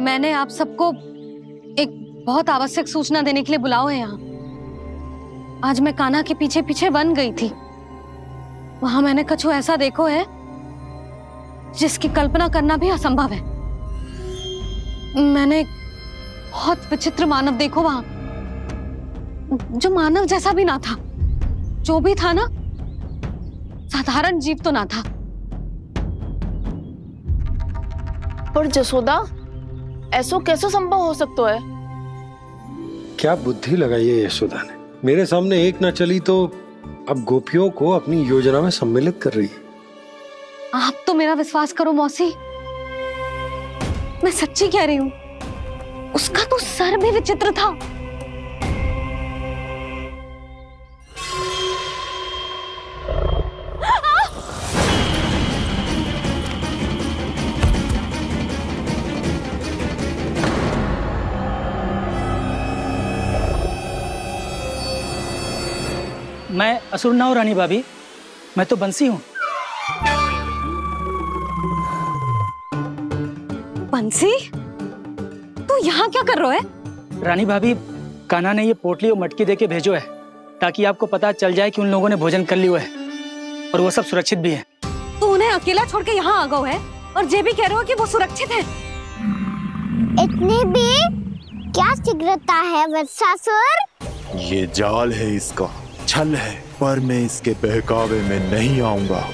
मैंने आप सबको एक बहुत आवश्यक सूचना देने के लिए बुलाओ है यहाँ। आज मैं कान्हा के पीछे पीछे वन गई थी। वहां मैंने कछु ऐसा देखो है जिसकी कल्पना करना भी असंभव है। मैंने बहुत विचित्र मानव देखो वहां, जो मानव जैसा भी ना था। जो भी था ना, साधारण जीव तो ना था। पर जसोदा, ऐसा कैसे संभव हो सकता है? क्या बुद्धि लगाई है यशोदा ने। मेरे सामने एक ना चली तो अब गोपियों को अपनी योजना में सम्मिलित कर रही है। आप तो मेरा विश्वास करो मौसी, मैं सच्ची कह रही हूं। उसका तो सर भी विचित्र था। मैं असुर ना हूं रानी भाभी, मैं तो बंसी हूं। बंसी, तू यहाँ क्या कर रहा है? रानी भाभी, कान्हा ने ये पोटली और मटकी देके भेजो है ताकि आपको पता चल जाए कि उन लोगों ने भोजन कर लिया है और वो सब सुरक्षित भी है। तू उन्हें अकेला छोड़ के यहाँ आ गए है और ये भी कह रहे हो कि वो सुरक्षित है। इतनी भी क्या शीघ्रता है वत्सासुर? ये जाल है, इसका छल है, पर मैं इसके बहकावे में नहीं आऊंगा।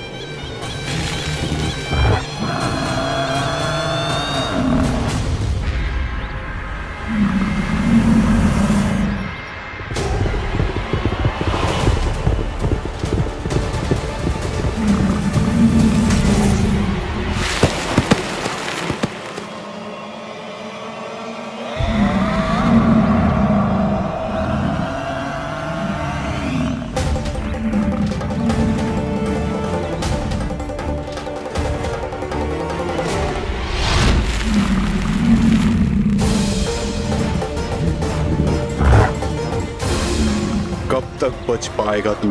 कब तक बच पाएगा तू?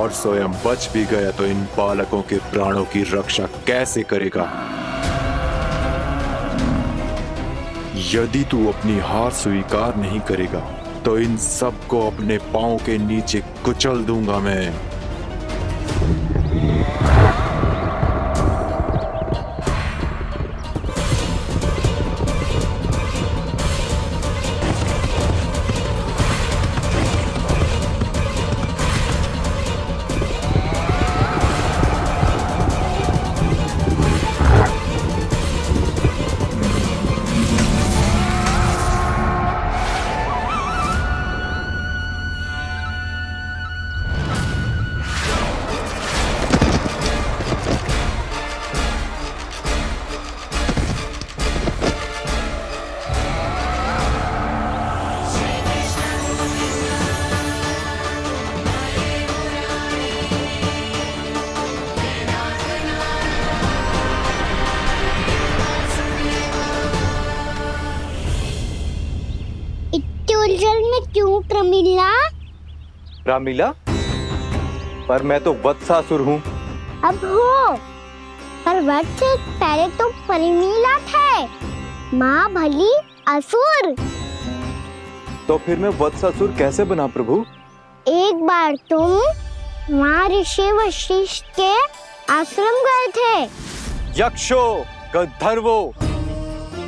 और स्वयं बच भी गया तो इन बालकों के प्राणों की रक्षा कैसे करेगा? यदि तू अपनी हार स्वीकार नहीं करेगा तो इन सबको अपने पांव के नीचे कुचल दूंगा मैं। उलझन में क्यों प्रमिला? रामीला, पर मैं तो वत्सासुर हूँ। अब हो, पर वत्स से पहले तो परिमीला थे। माँ भली असुर। तो फिर मैं वत्सासुर कैसे बना प्रभु? एक बार तुम माँ ऋषि वशिष्ठ के आश्रम गए थे। यक्षों, गंधर्वों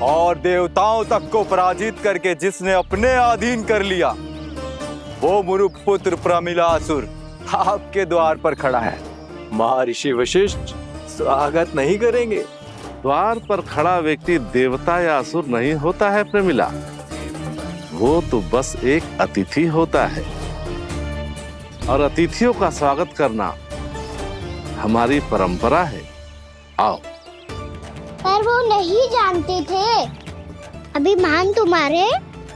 और देवताओं तक को पराजित करके जिसने अपने अधीन कर लिया, वो मुरुपुत्र प्रमिलासुर आपके द्वार पर खड़ा है। महर्षि वशिष्ठ स्वागत नहीं करेंगे। द्वार पर खड़ा व्यक्ति देवता या असुर नहीं होता है प्रमिला, वो तो बस एक अतिथि होता है और अतिथियों का स्वागत करना हमारी परंपरा है। आओ। पर वो नहीं जानते थे। अभिमान तुम्हारे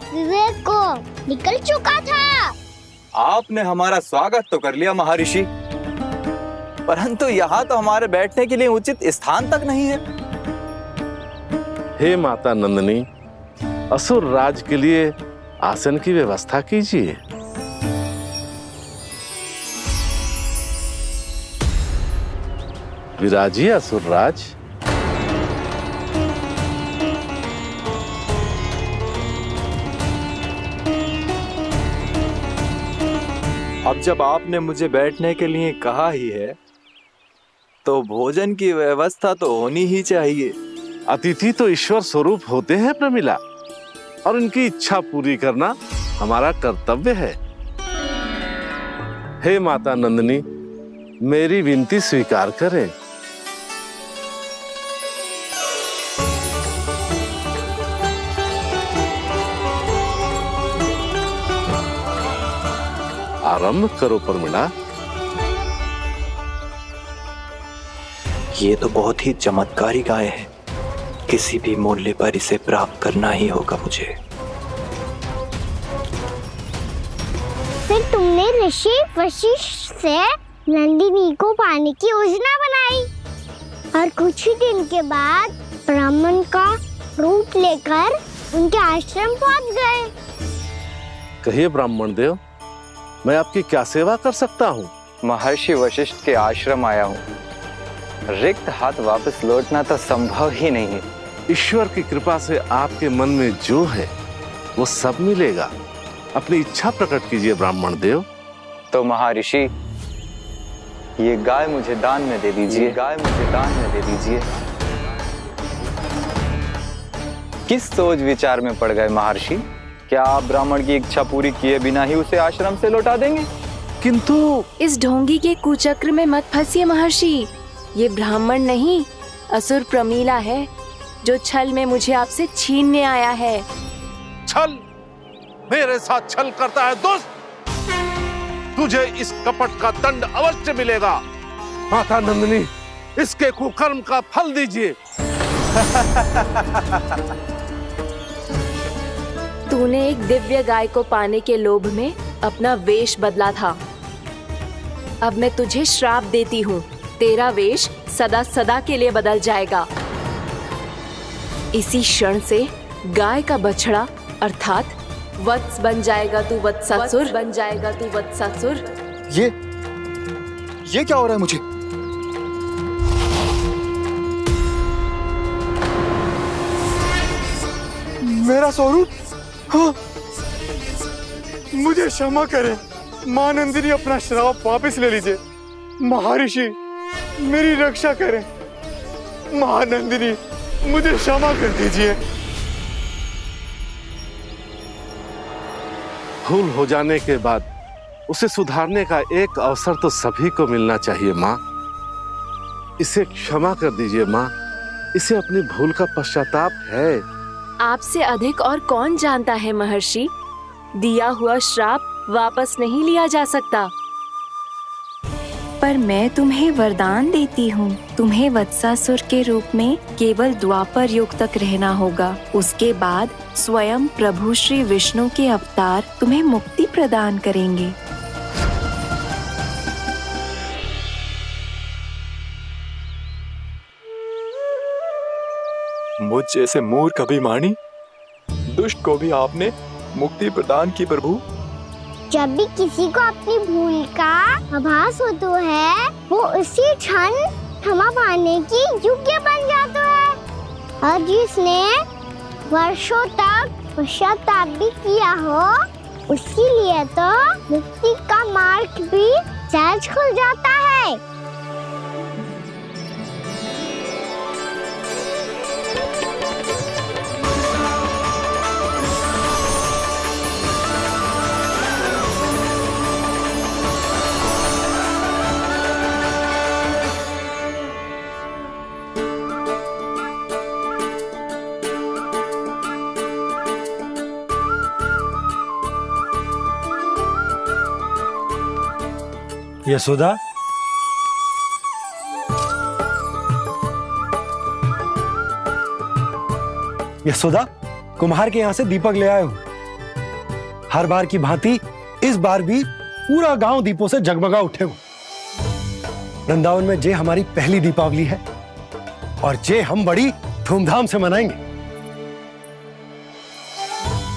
विवेक को निकल चुका था। आपने हमारा स्वागत तो कर लिया महर्षि, परंतु यहाँ तो हमारे बैठने के लिए उचित स्थान तक नहीं है। हे माता नंदिनी, असुर राज के लिए आसन की व्यवस्था कीजिए। विराजिए असुर राज। अब जब आपने मुझे बैठने के लिए कहा ही है तो भोजन की व्यवस्था तो होनी ही चाहिए। अतिथि तो ईश्वर स्वरूप होते हैं प्रमिला, और उनकी इच्छा पूरी करना हमारा कर्तव्य है। हे माता नंदिनी, मेरी विनती स्वीकार करें। आरंभ करो प्रमिला। ये तो बहुत ही चमत्कारी गाय है, किसी भी मूल्य पर इसे प्राप्त करना ही होगा मुझे। फिर तुमने ऋषि वशिष्ठ से नंदिनी को पाने की योजना बनाई और कुछ ही दिन के बाद ब्राह्मण का रूप लेकर उनके आश्रम पहुंच गए। कहिए ब्राह्मण देव, मैं आपकी क्या सेवा कर सकता हूँ? महर्षि वशिष्ठ के आश्रम आया हूँ। रिक्त हाथ वापस लौटना तो संभव ही नहीं है। ईश्वर की कृपा से आपके मन में जो है वो सब मिलेगा। अपनी इच्छा प्रकट कीजिए ब्राह्मण देव। तो महर्षि, ये गाय मुझे दान में दे दीजिए। गाय मुझे दान में दे दीजिए। किस सोच विचार में पड़ गए महर्षि? क्या आप ब्राह्मण की इच्छा पूरी किए बिना ही उसे आश्रम से लौटा देंगे? किंतु इस ढोंगी के कुचक्र में मत फंसिए महर्षि। ये ब्राह्मण नहीं, असुर प्रमीला है, जो छल में मुझे आपसे छीनने आया है। छल? मेरे साथ छल करता है दुष्ट? तुझे इस कपट का दंड अवश्य मिलेगा। माता नंदिनी, इसके कुकर्म का फल दीजिए। तूने एक दिव्य गाय को पाने के लोभ में अपना वेश बदला था। अब मैं तुझे श्राप देती हूँ, तेरा वेश सदा सदा के लिए बदल जाएगा। इसी क्षण से गाय का बछड़ा अर्थात वत्स बन जाएगा तू वत्सासुर। बन जाएगा तू वत्सासुर। ये क्या हो रहा है मुझे? मेरा स्वरूप? हाँ। मुझे क्षमा करें मां नंदिनी, अपना श्राप वापस ले लीजिए। महर्षि, मेरी रक्षा करें। मां नंदिनी, मुझे क्षमा कर दीजिए। भूल हो जाने के बाद उसे सुधारने का एक अवसर तो सभी को मिलना चाहिए माँ। इसे क्षमा कर दीजिए माँ, इसे अपनी भूल का पश्चाताप है। आपसे अधिक और कौन जानता है महर्षि, दिया हुआ श्राप वापस नहीं लिया जा सकता। पर मैं तुम्हें वरदान देती हूँ, तुम्हें वत्सासुर के रूप में केवल द्वापर युग तक रहना होगा। उसके बाद स्वयं प्रभु श्री विष्णु के अवतार तुम्हें मुक्ति प्रदान करेंगे। मुझ जैसे मूर्ख अभिमानी दुष्ट को भी आपने मुक्ति प्रदान की प्रभु। जब भी किसी को अपनी भूल का आभास होता है, वो उसी क्षण क्षमा पाने की योग्य बन जाता है। और जिसने वर्षों तक पश्चाताप भी किया हो, उसके लिए तो मुक्ति का मार्ग भी सहज खुल जाता है। यशोदा, यशोदा, कुम्हार के यहाँ से दीपक ले आए हूं। हर बार की भांति इस बार भी पूरा गांव दीपों से जगमगा उठे हो। वृंदावन में जे हमारी पहली दीपावली है और जे हम बड़ी धूमधाम से मनाएंगे।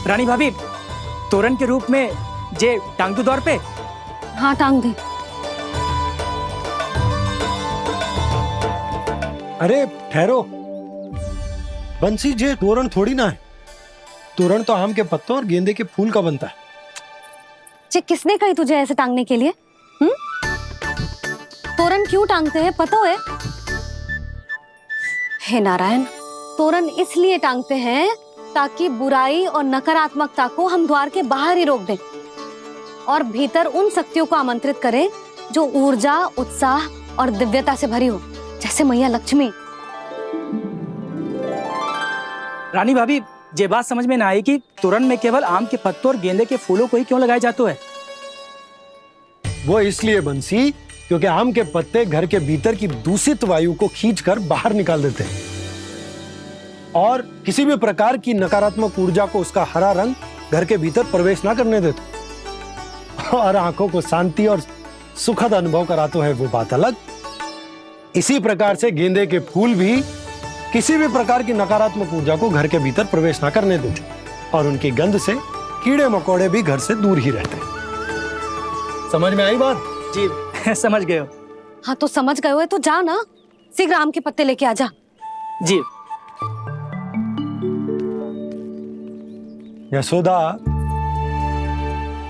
रानी भाभी, तोरण के रूप में जे टांग दो द्वार पे। हाँ, टांग दी। अरे ठहरो, बंसी, जे तोरण थोड़ी ना है। तोरण तो आम के पत्तों और गेंदे के फूल का बनता है। ये किसने कही तुझे ऐसे टांगने के लिए? तोरण क्यों टांगते हैं पता है? हे नारायण, तोरण इसलिए टांगते हैं ताकि बुराई और नकारात्मकता को हम द्वार के बाहर ही रोक दें और भीतर उन शक्तियों को आमंत्रित करें जो ऊर्जा, उत्साह और दिव्यता से भरी हो, जैसे मैया लक्ष्मी। रानी भाभी, ये बात समझ में ना आई कि तोरण में केवल आम के पत्तों और गेंदे के फूलों को ही क्यों लगाया जाता है? वो इसलिए बंसी, क्योंकि आम के पत्ते घर के भीतर की दूषित वायु को खींचकर बाहर निकाल देते हैं और किसी भी प्रकार की नकारात्मक ऊर्जा को उसका हरा रंग घर के भीतर प्रवेश ना करने देते और आंखों को शांति और सुखद अनुभव कराता है, वो बात अलग। इसी प्रकार से गेंदे के फूल भी किसी भी प्रकार की नकारात्मक ऊर्जा को घर के भीतर प्रवेश ना करने देते और उनकी गंध से कीड़े मकोड़े भी घर से दूर ही रहते हैं। समझ में आई बात? जी समझ गए हो। हाँ तो समझ गए हो तो जा ना, शीघ्र आम के पत्ते लेके आ जा। जी। यशोदा,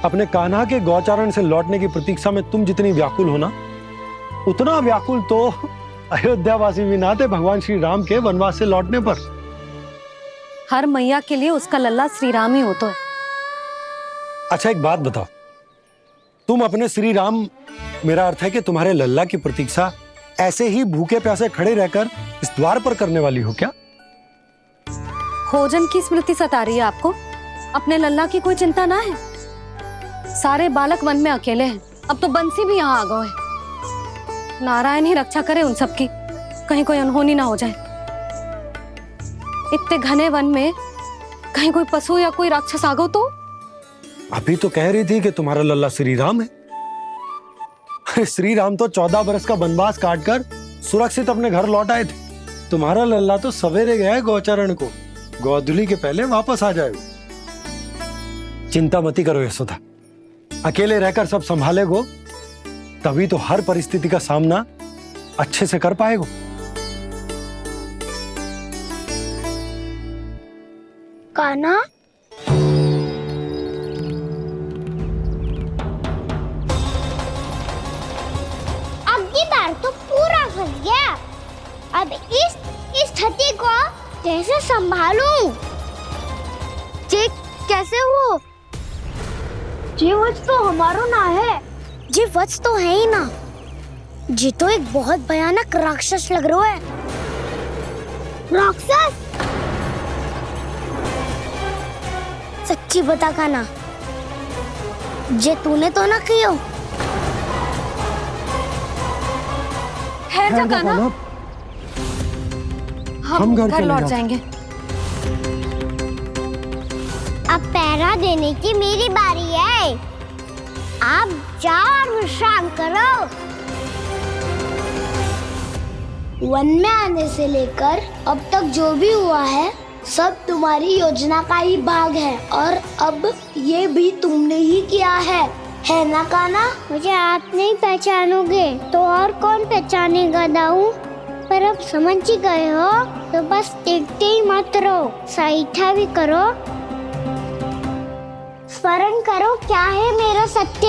अपने कान्हा के गौचारण से लौटने की प्रतीक्षा में तुम जितनी व्याकुल हो ना, उतना व्याकुल तो अयोध्यावासी भी ना थे भगवान श्री राम के वनवास से लौटने पर। हर मैया के लिए उसका लल्ला श्री राम ही होता है। अच्छा एक बात बताओ, तुम अपने श्री राम, मेरा अर्थ है कि तुम्हारे लल्ला की प्रतीक्षा ऐसे ही भूखे प्यासे खड़े रहकर इस द्वार पर करने वाली हो क्या? भोजन की स्मृति सता रही है आपको? अपने लल्ला की कोई चिंता ना है। सारे बालक वन में अकेले हैं, अब तो बंसी भी यहाँ आ गए हैं। नारायण ही रक्षा करे उन सबकी, कहीं कोई अनहोनी ना हो जाए। इतने घने वन में कहीं कोई पशु या कोई राक्षस आ गो तो? अभी तो कह रही थी कि तुम्हारा लल्ला श्री राम है। श्री राम तो 14 बरस का वनवास काटकर सुरक्षित अपने घर लौट आए थे। तुम्हारा लल्ला तो सवेरे गया है गौचरण को, गोधूली के पहले वापस आ जाएगा। चिंता मती करो यशोदा, अकेले रहकर सब संभालेगो तभी तो हर परिस्थिति का सामना अच्छे से कर पाएगो। कान्हा, अब की बार तो पूरा फंस गया। अब इस स्थिति को कैसे संभालूं? ये कैसे हो? ये वत्स तो हमारो ना है। ये वत्स तो है ही ना। ये तो एक बहुत भयानक राक्षस लग रहा है। राक्षस? सच्ची बता कान्हा, ये तूने तो ना कियो? ठहर जा कान्हा, हम घर लौट जाएंगे। अब पहरा देने की मेरी बारी है। आप जाओ और विश्राम करो। वन में आने से लेकर अब तक जो भी हुआ है सब तुम्हारी योजना का ही भाग है और अब ये भी तुमने ही किया है ना कान्हा? मुझे आप नहीं पहचानोगे तो और कौन पहचानेगा दाऊ? पर अब समझ ही गए हो तो बस देखते ही मत रहो, सईठा भी करो। स्मरण करो क्या है मेरा सत्य।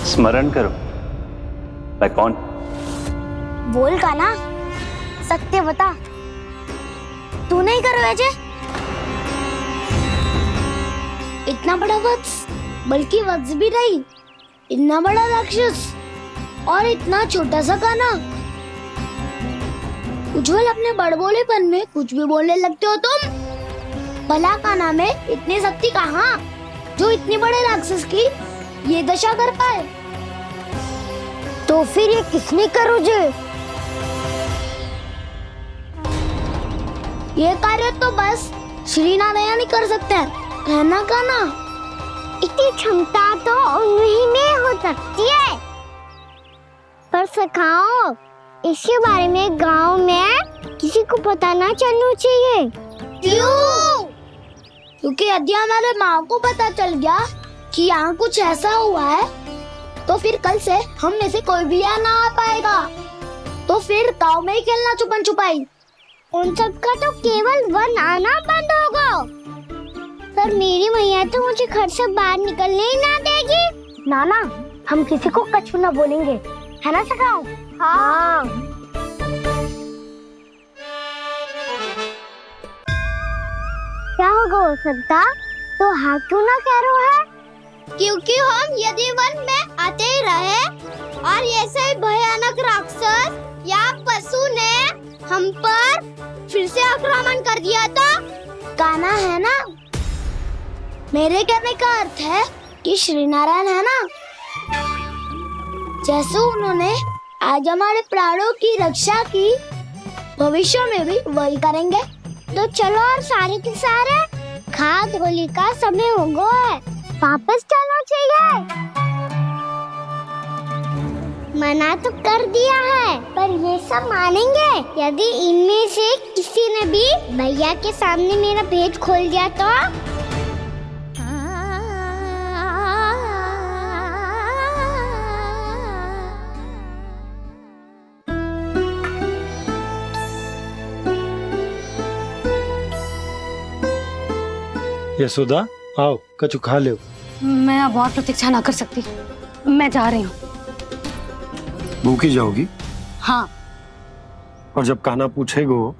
स्मरण करो। मैं कौन? बोल कान्हा, सत्य बता। तू नहीं करो अजय? इतना बड़ा वत्स, बल्कि वत्स भी नहीं, इतना बड़ा राक्षस और इतना छोटा सा कान्हा। उज्जवल अपने बड़बोलेपन में कुछ भी बोलने लगते हो तुम। भला कान्हा में इतनी शक्ति कहाँ जो इतने बड़े राक्षस की ये दशा कर पाए? तो फिर ये किसने करो जे? ये कार्य तो बस श्री नारायण ही कर सकते हैं, है ना कान्हा? इतनी क्षमता तो उन्हीं में हो सकती है। पर सखाओ, इसके बारे में गांव में किसी को पता ना चलना चाहिए। क्यों? क्योंकि यदि हमारे माँ को पता चल गया कि यहाँ कुछ ऐसा हुआ है तो फिर कल से हम में से कोई भी यहाँ ना आ पाएगा। तो फिर गांव में ही खेलना छुपन छुपाई। उन सब का तो केवल वन आना बंद होगा। पर मेरी मैया तो मुझे घर से बाहर निकलने ही ना देगी। नाना, हम किसी को कछु ना बोलेंगे, है ना सखाओ? हाँ। क्या होगा हो सकता? तो हाँ क्यों ना कह रहा है? क्योंकि हम यदि वन में आते ही रहे और ऐसे ही भयानक राक्षस या पशु ने हम पर फिर से आक्रमण कर दिया तो कान्हा है ना, मेरे कहने का अर्थ है कि श्री नारायण है ना, जैसे उन्होंने आज हमारे प्राणों की रक्षा की, भविष्य में भी वही करेंगे। तो चलो और सारे के सारे खाद होली का समय हो गया है, वापस चलना चाहिए। मना तो कर दिया है, पर ये सब मानेंगे यदि इनमें से किसी ने भी भैया के सामने मेरा भेद खोल दिया तो? यशोदा, आओ कछु खा लो। मैं अब और प्रतीक्षा ना कर सकती, मैं जा रही हूँ। भूखी जाओगी? हाँ। और जब कान्हा पूछेगो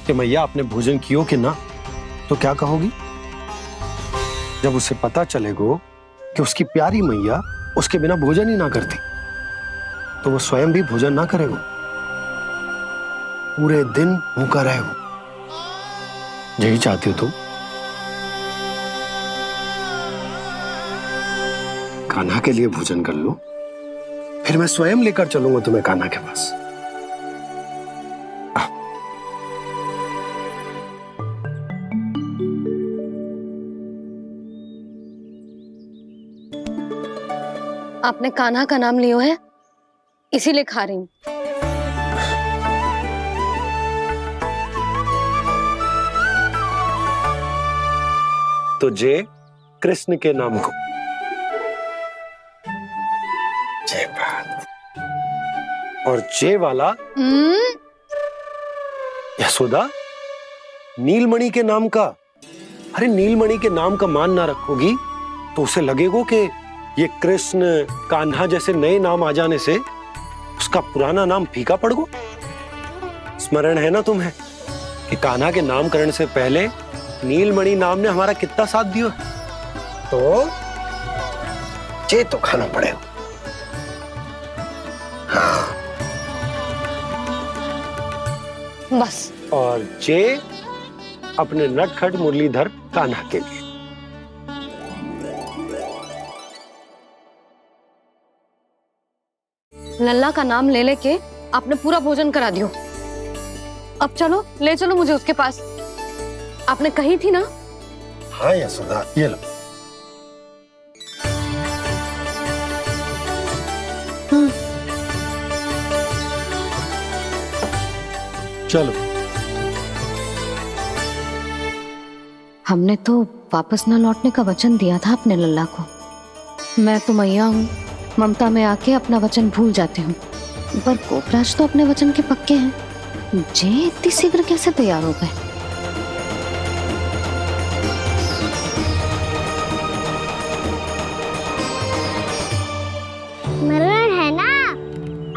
कि मैया आपने भोजन कियो कि ना, तो क्या कहोगी? जब उसे पता चलेगो कि उसकी प्यारी मैया उसके बिना भोजन ही ना करती, तो वो स्वयं भी भोजन ना करेगो, पूरे दिन भूखा रहेगो। यही चाहती हो तुम? कान्हा के लिए भोजन कर लो, फिर मैं स्वयं लेकर चलूंगा तुम्हें कान्हा के पास। आपने कान्हा का नाम लियो है, इसीलिए खा रही हूँ। तो जय कृष्ण के नाम को। जय बात। और जय वाला यशोदा, नीलमणि के नाम का। अरे नीलमणि के नाम का मान ना रखोगी तो उसे लगेगा कि ये कृष्ण कान्हा जैसे नए नाम आ जाने से उसका पुराना नाम फीका पड़ गो। स्मरण है ना तुम्हें कि कान्हा के नामकरण से पहले नीलमणि नाम ने हमारा कितना साथ दिया, तो जे तो खाना पड़ेगा। हाँ। बस। और जे अपने नटखट मुरलीधर कान्हा के लिए। लल्ला का नाम ले लेके आपने पूरा भोजन करा दियो। अब चलो, ले चलो मुझे उसके पास। आपने कही थी ना? हाँ यशोदा, ये लो। चलो। हमने तो वापस न लौटने का वचन दिया था अपने लल्ला को। मैं तो मैया हूँ, ममता में आके अपना वचन भूल जाती हूँ, पर गोपराज तो अपने वचन के पक्के हैं। जे इतनी शीघ्र कैसे तैयार हो गए? मरण है ना,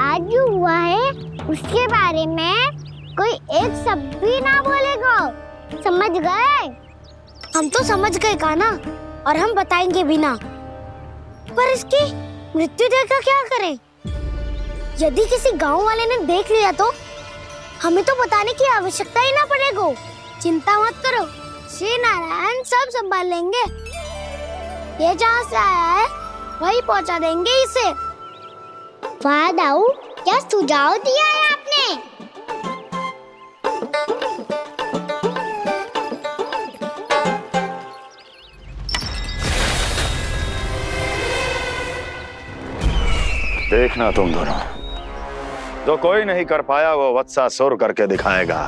आज जो हुआ है उसके बारे में कोई एक शब्द भी ना बोलेगा, समझ गए? हम तो समझ गए कान्हा, और हम बताएंगे भी ना। पर इसकी मृत्यु देखकर क्या करें? यदि किसी गांव वाले ने देख लिया तो हमें तो बताने की आवश्यकता ही ना पड़ेगा। चिंता मत करो, श्री नारायण सब संभाल लेंगे। ये जहाँ से आया है वही पहुँचा देंगे इसे। वाह दाऊ, क्या सुझाव दिया है आपने? देखना तुम दोनों, जो कोई नहीं कर पाया वो वत्सासुर करके दिखाएगा,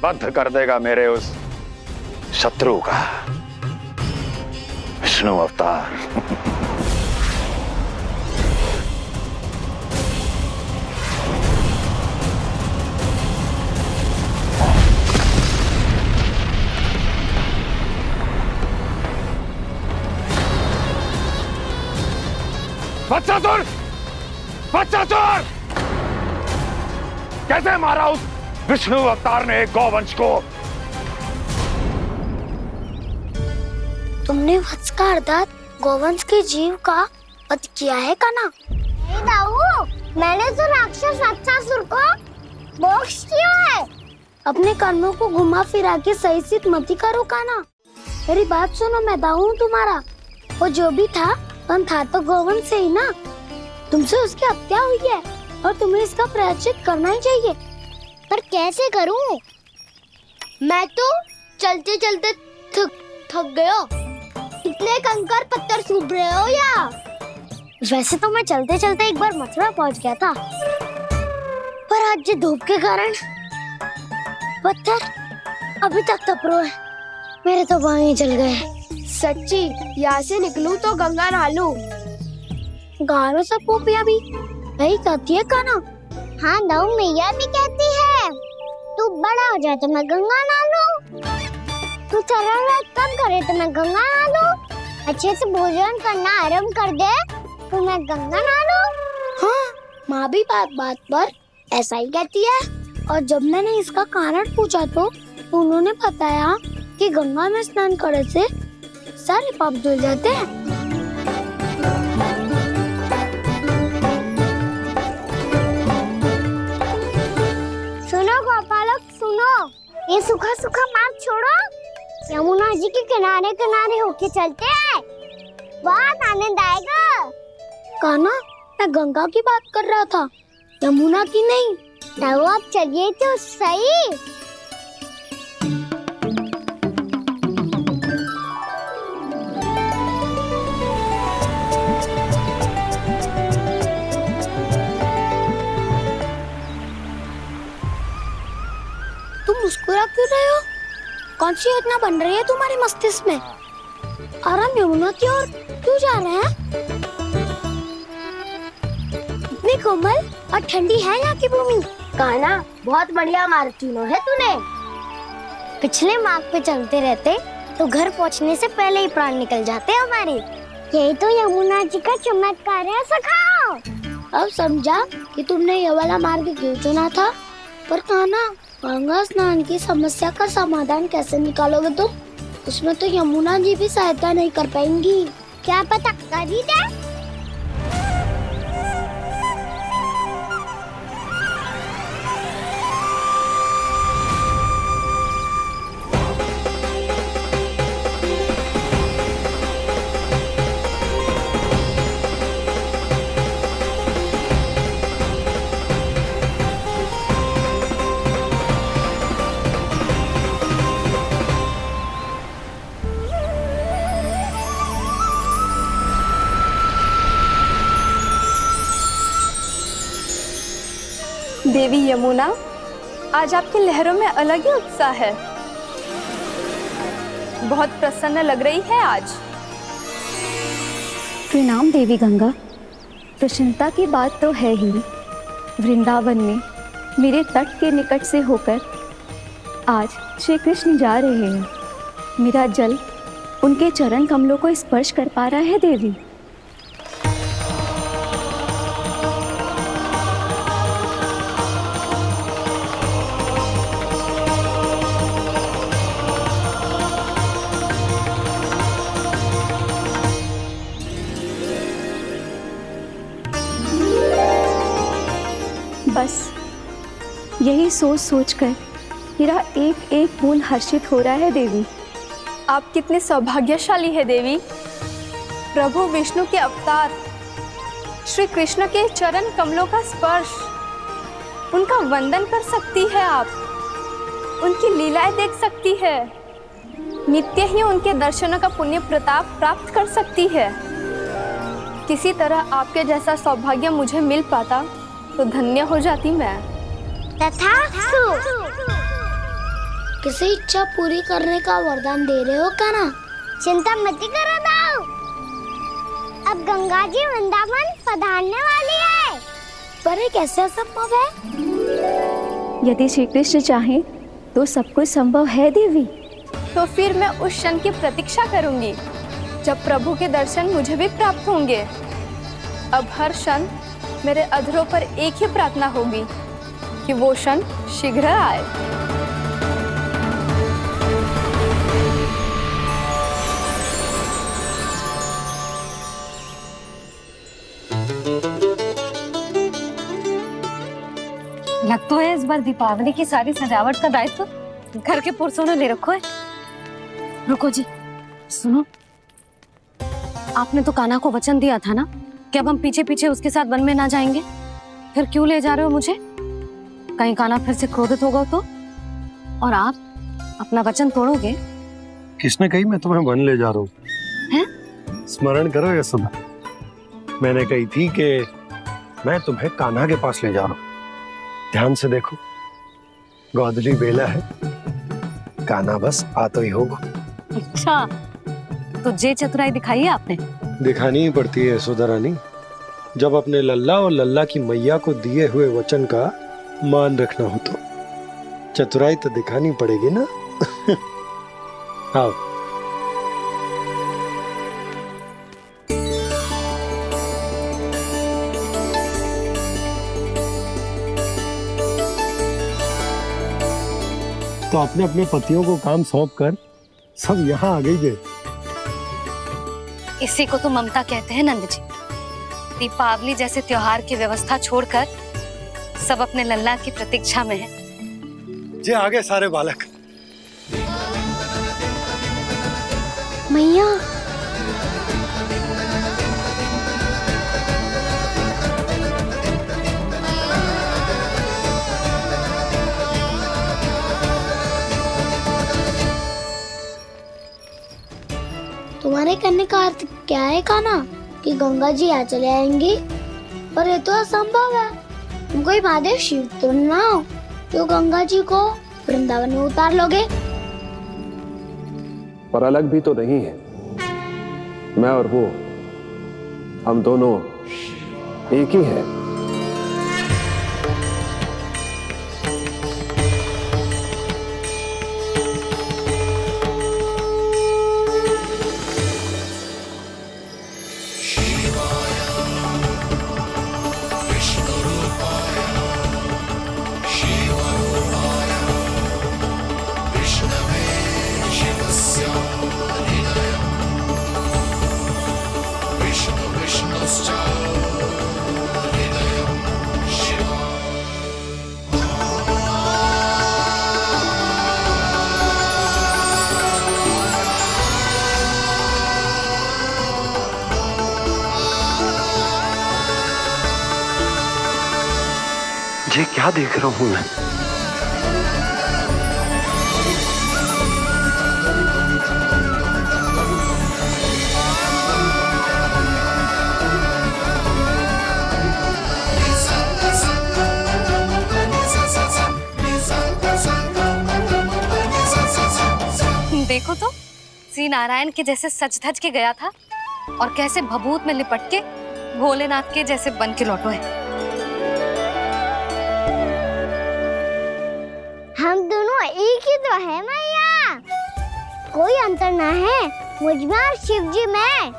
बद्ध कर देगा मेरे उस शत्रु का विष्णु अवतार। वत्सासुर! वत्सासुर! कैसे मारा उस विष्णु अवतार ने एक गौवंश को? तुमने वत्स का अर्थात गौवंश के जीव का वध किया है कान्हा? नहीं दाऊ, मैंने तो राक्षस वत्सासुर को मोक्ष किया है। अपने कर्मों को घुमा फिरा के सही सिद्ध मत करो कान्हा। मेरी बात सुनो, मैं दाऊ हूँ तुम्हारा। वो जो भी था तो गौवंश से ही ना। तुमसे उसकी हत्या हुई है और तुम्हें इसका प्रायश्चित करना ही चाहिए। पर कैसे करूं? मैं तो चलते चलते थक गया। इतने कंकर पत्थर सूख रहे हो या? वैसे तो मैं चलते चलते एक बार मथुरा पहुंच गया था, पर आज ये धूप के कारण पत्थर अभी तक तप रहे हैं। मेरे तो बाएं जल गए। सच्ची, यहाँ से निकलूं तो गंगा नहा लूं। गारो सब पोपिया भी यही कहती है कान्हा। हाँ दाऊ, मैया भी कहती है तू बड़ा हो जाए तो मैं गंगा नहा लूं, तू चरण व्रत कम करे तो मैं गंगा नहा लूं, अच्छे से भोजन करना आरंभ कर दे तो मैं गंगा नहा लूं। हाँ, माँ भी बात पर ऐसा ही कहती है। और जब मैंने इसका कारण पूछा तो उन्होंने बताया कि गंगा में स्नान करने से सारे पाप धुल जाते हैं। सुनो गोपालक, सुनो, ये सूखा सूखा मार्ग छोड़ो, यमुना जी के किनारे किनारे होके चलते हैं, बहुत आनंद आएगा। कान्हा, मैं गंगा की बात कर रहा था, यमुना की नहीं। तो आप चलिए तो सही। तुम मुस्कुरा क्यों रहे हो? कौन सी योजना बन रही है तुम्हारे मस्तिष्क में? और हम यमुना की ओर क्यों जा रहे हैं? इतनी कोमल और ठंडी है यहाँ की भूमि। कान्हा, बहुत बढ़िया मार्ग चुना है तूने। पिछले मार्ग पे चलते रहते तो घर पहुँचने से पहले ही प्राण निकल जाते हमारे। यही तो यमुना जी का चमत्कार है सखाओ। अब समझा कि तुमने ये वाला मार्ग क्यों चुना था। पर कान्हा, गंगा स्नान की समस्या का समाधान कैसे निकालोगे तुम? उसमें तो यमुना जी भी सहायता नहीं कर पाएंगी। क्या पता कर ही दे। देवी यमुना, आज आपकी लहरों में अलग ही उत्साह है। बहुत प्रसन्न लग रही है आज। प्रणाम देवी गंगा। प्रसन्नता की बात तो है ही। वृंदावन में मेरे तट के निकट से होकर आज श्री कृष्ण जा रहे हैं। मेरा जल उनके चरण कमलों को स्पर्श कर पा रहा है देवी। बस यही सोच सोचकर मेरा एक एक बूंद हर्षित हो रहा है देवी। आप कितने सौभाग्यशाली है देवी। प्रभु विष्णु के अवतार श्री कृष्ण के चरण कमलों का स्पर्श, उनका वंदन कर सकती है आप, उनकी लीलाएं देख सकती है, नित्य ही उनके दर्शनों का पुण्य प्रताप प्राप्त कर सकती है। किसी तरह आपके जैसा सौभाग्य मुझे मिल पाता तो धन्य हो जाती मैं। तथास्तु। किसी इच्छा पूरी करने का वरदान दे रहे हो कान्हा? चिंता मत करो दाऊ, अब गंगा जी वृंदावन पधारने वाली है। पर ये कैसे संभव है? यदि श्री कृष्ण चाहे तो सब कुछ संभव है देवी। तो फिर मैं उस क्षण की प्रतीक्षा करूंगी जब प्रभु के दर्शन मुझे भी प्राप्त होंगे। अब हर क्षण मेरे अधरों पर एक ही प्रार्थना होगी कि वो क्षण शीघ्र आए। लग तो है इस बार दीपावली की सारी सजावट का दायित्व घर के पुरुषों ने ले रखो है। रुको जी, सुनो, आपने तो कान्हा को वचन दिया था ना कि अब हम पीछे पीछे उसके साथ वन में ना जाएंगे, फिर क्यों ले जा रहे हो मुझे? कहीं कान्हा फिर से क्रोधित होगा तो? और आप अपना वचन तोड़ोगे? किसने कही मैं तुम्हें वन ले जा रहा हूँ? हैं? स्मरण करो यशोदा, मैंने कही थी कि मैं तुम्हें कान्हा के पास ले जा रहा हूँ। ध्यान से देखो, गोदली बेला है, कान्हा बस आ तो ही होगा। अच्छा, तो जे चतुराई दिखाई है आपने? दिखानी ही पड़ती है यशोदा रानी, जब अपने लल्ला और लल्ला की मैया को दिए हुए वचन का मान रखना हो तो चतुराई तो दिखानी पड़ेगी ना। आओ। तो अपने अपने पतियों को काम सौंप कर सब यहाँ आ गई। इसी को तो ममता कहते हैं नंद जी। दीपावली जैसे त्योहार की व्यवस्था छोड़कर सब अपने लल्ला की प्रतीक्षा में हैं। जे आगे सारे बालक। मैया, तुम्हारे कहने का अर्थ क्या है कान्हा? कि गंगा जी यहाँ चले आएंगी? पर ये तो असंभव है। तुम कोई महादेव शिव तो ना हो जो गंगा जी को वृंदावन में उतार लोगे? पर अलग भी तो नहीं है। मैं और वो, हम दोनों एक ही हैं। ये क्या देख रहा हूं मैं? देखो तो, श्री नारायण के जैसे सज धज के गया था और कैसे भभूत में लिपट के भोलेनाथ के जैसे बन के लौटो है। हम दोनों एक ही तो है मैया, कोई अंतर ना है मुझ में और शिव जी में।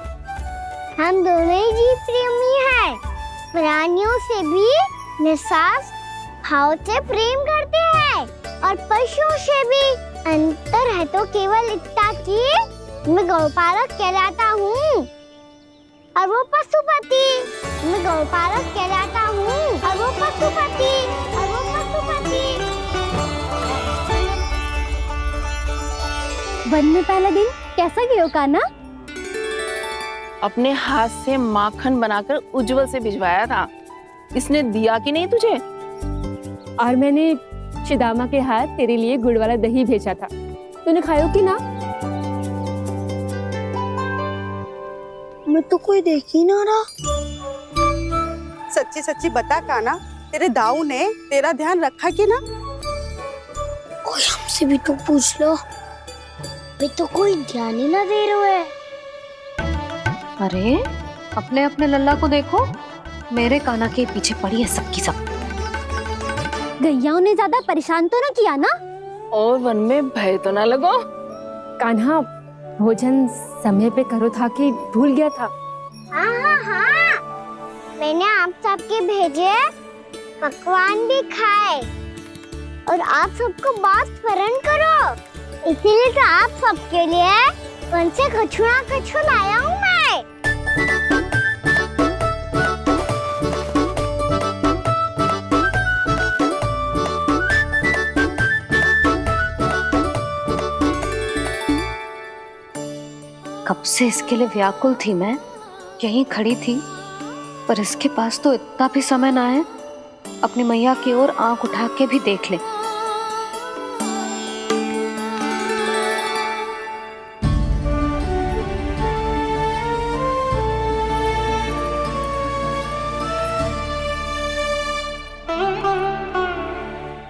हम दोनों ही जीव प्रेमी हैं, प्राणियों से भी निस्वार्थ भाव से प्रेम करते हैं और पशुओं से भी। अंतर है तो केवल इतना कि मैं गौपालक कहलाता हूँ और वो पशुपति। मैं गौपालक कहलाता हूँ और वो पशुपति। वन में पहला दिन कैसा गया कान्हा? अपने हाथ से माखन बनाकर उज्जवल से भिजवाया था। इसने दिया कि नहीं तुझे? और मैंने शिदामा के हाथ तेरे लिए गुड़ वाला दही भेजा था, तूने खायो कि ना? मैं तो कोई देख ही ना रहा। सच्ची सच्ची बता कान्हा, तेरे दाऊ ने तेरा ध्यान रखा कि ना? कोई हमसे भी तो पूछ लो, वे तो कोई ध्यान ही ना दे रहे हैं। अरे अपने अपने लल्ला को देखो, मेरे कान्हा के पीछे पड़ी है सबकी सब। गैयाओं ने ज्यादा परेशान तो ना किया ना? और वन में भय तो ना लगो? कान्हा भोजन समय पे करो था कि भूल गया था? हाँ, मैंने आप सबके भेजे पकवान भी खाए और आप सबको बहुत स्मरण करो, इसीलिए तो आप सबके लिए वन से कछु ना कछु लाया हूँ मैं। कब से इसके लिए व्याकुल थी मैं, यहीं खड़ी थी, पर इसके पास तो इतना भी समय ना है अपनी मैया की ओर आंख उठा के भी देख ले।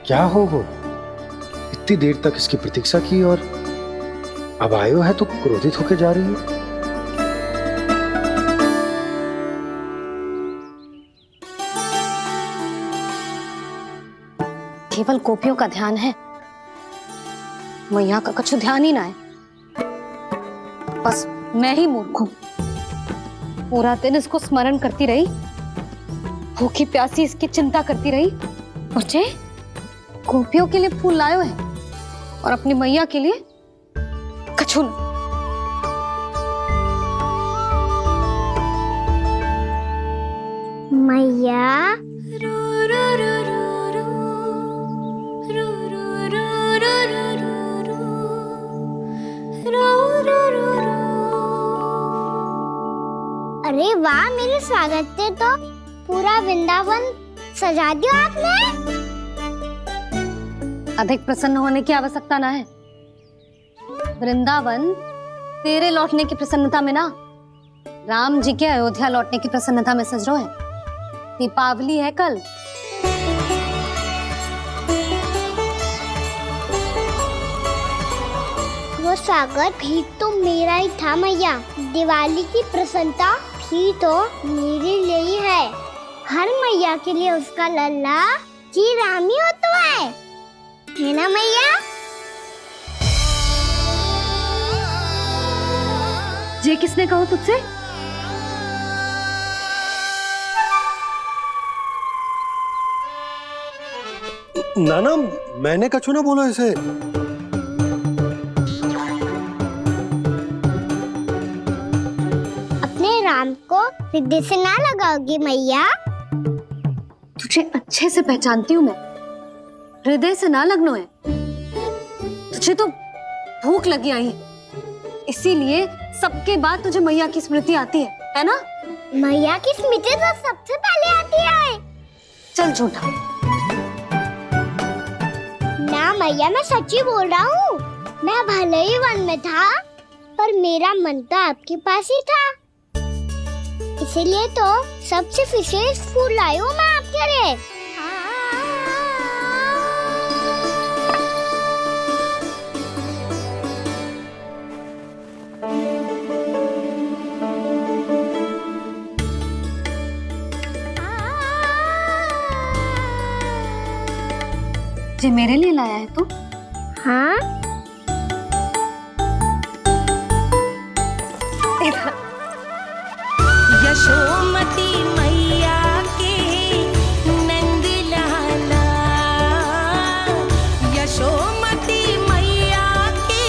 क्या हो वो? इतनी देर तक इसकी प्रतीक्षा की और अब आयो है तो क्रोधित होकर जा रही है। केवल गोपियों का ध्यान है, मैया का कछु ध्यान ही ना है। बस मैं ही मूर्ख हूं, पूरा दिन इसको स्मरण करती रही, भूखी प्यासी इसकी चिंता करती रही, और जे गोपियों के लिए फूल लायो है और अपनी मैया के लिए कछु न। मैया अरे वाह, मेरे स्वागत से तो पूरा वृंदावन सजा दिया आपने। अधिक प्रसन्न होने की आवश्यकता ना है। वृंदावन तेरे लौटने की प्रसन्नता में ना, राम जी के अयोध्या लौटने की प्रसन्नता में सज रहा है। दीपावली है कल। वो स्वागत भी तो मेरा ही था मैया। दिवाली की प्रसन्नता भी तो मेरे लिए ही है। हर मैया के लिए उसका लल्ला जी राम ही होता है ना मैया? ये किसने कहा तुझसे? नाना, मैंने कछु ना बोला इसे। अपने राम को हृदय से ना लगाओगी मैया? तुझे अच्छे से पहचानती हूँ मैं, हृदय से ना लगनो है। तुझे तो भूख लगी आई है, इसीलिए सबके बाद तुझे मैया की स्मृति आती है ना? मैया की स्मृति तो सबसे पहले आती है। चल झूठा। ना मैया, मैं सच्ची बोल रहा हूँ। मैं भले ही वन में था, पर मेरा मन तो आपके पास ही था। इसीलिए तो सबसे विशेष फूल लाई हूँ मैं आपके लिए। ये मेरे लिए लाया है तू? हाँ। यशोमती मैया के नंद लाला, यशोमती मैया के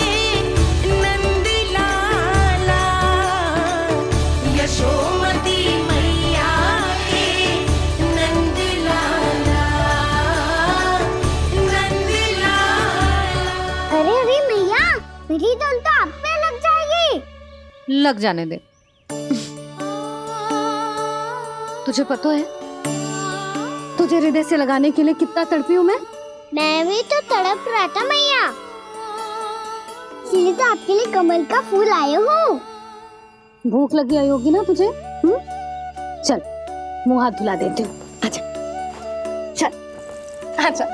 नंद लाला, यशोमती मैया के नंद लाला, नंद लाला। अरे अरे मैया, मेरी धुन तो आप पे लग जाएगी। लग जाने दे। तुझे पता है तुझे हृदय से लगाने के लिए कितना तड़पी हूँ मैं? मैं भी तो तड़प रहा था मैया, इसलिए तो आपके लिए कमल का फूल आया हूँ। भूख लगी आई होगी ना तुझे? चल मुंह हाथ धुला देती हूँ। आजा, चल आजा।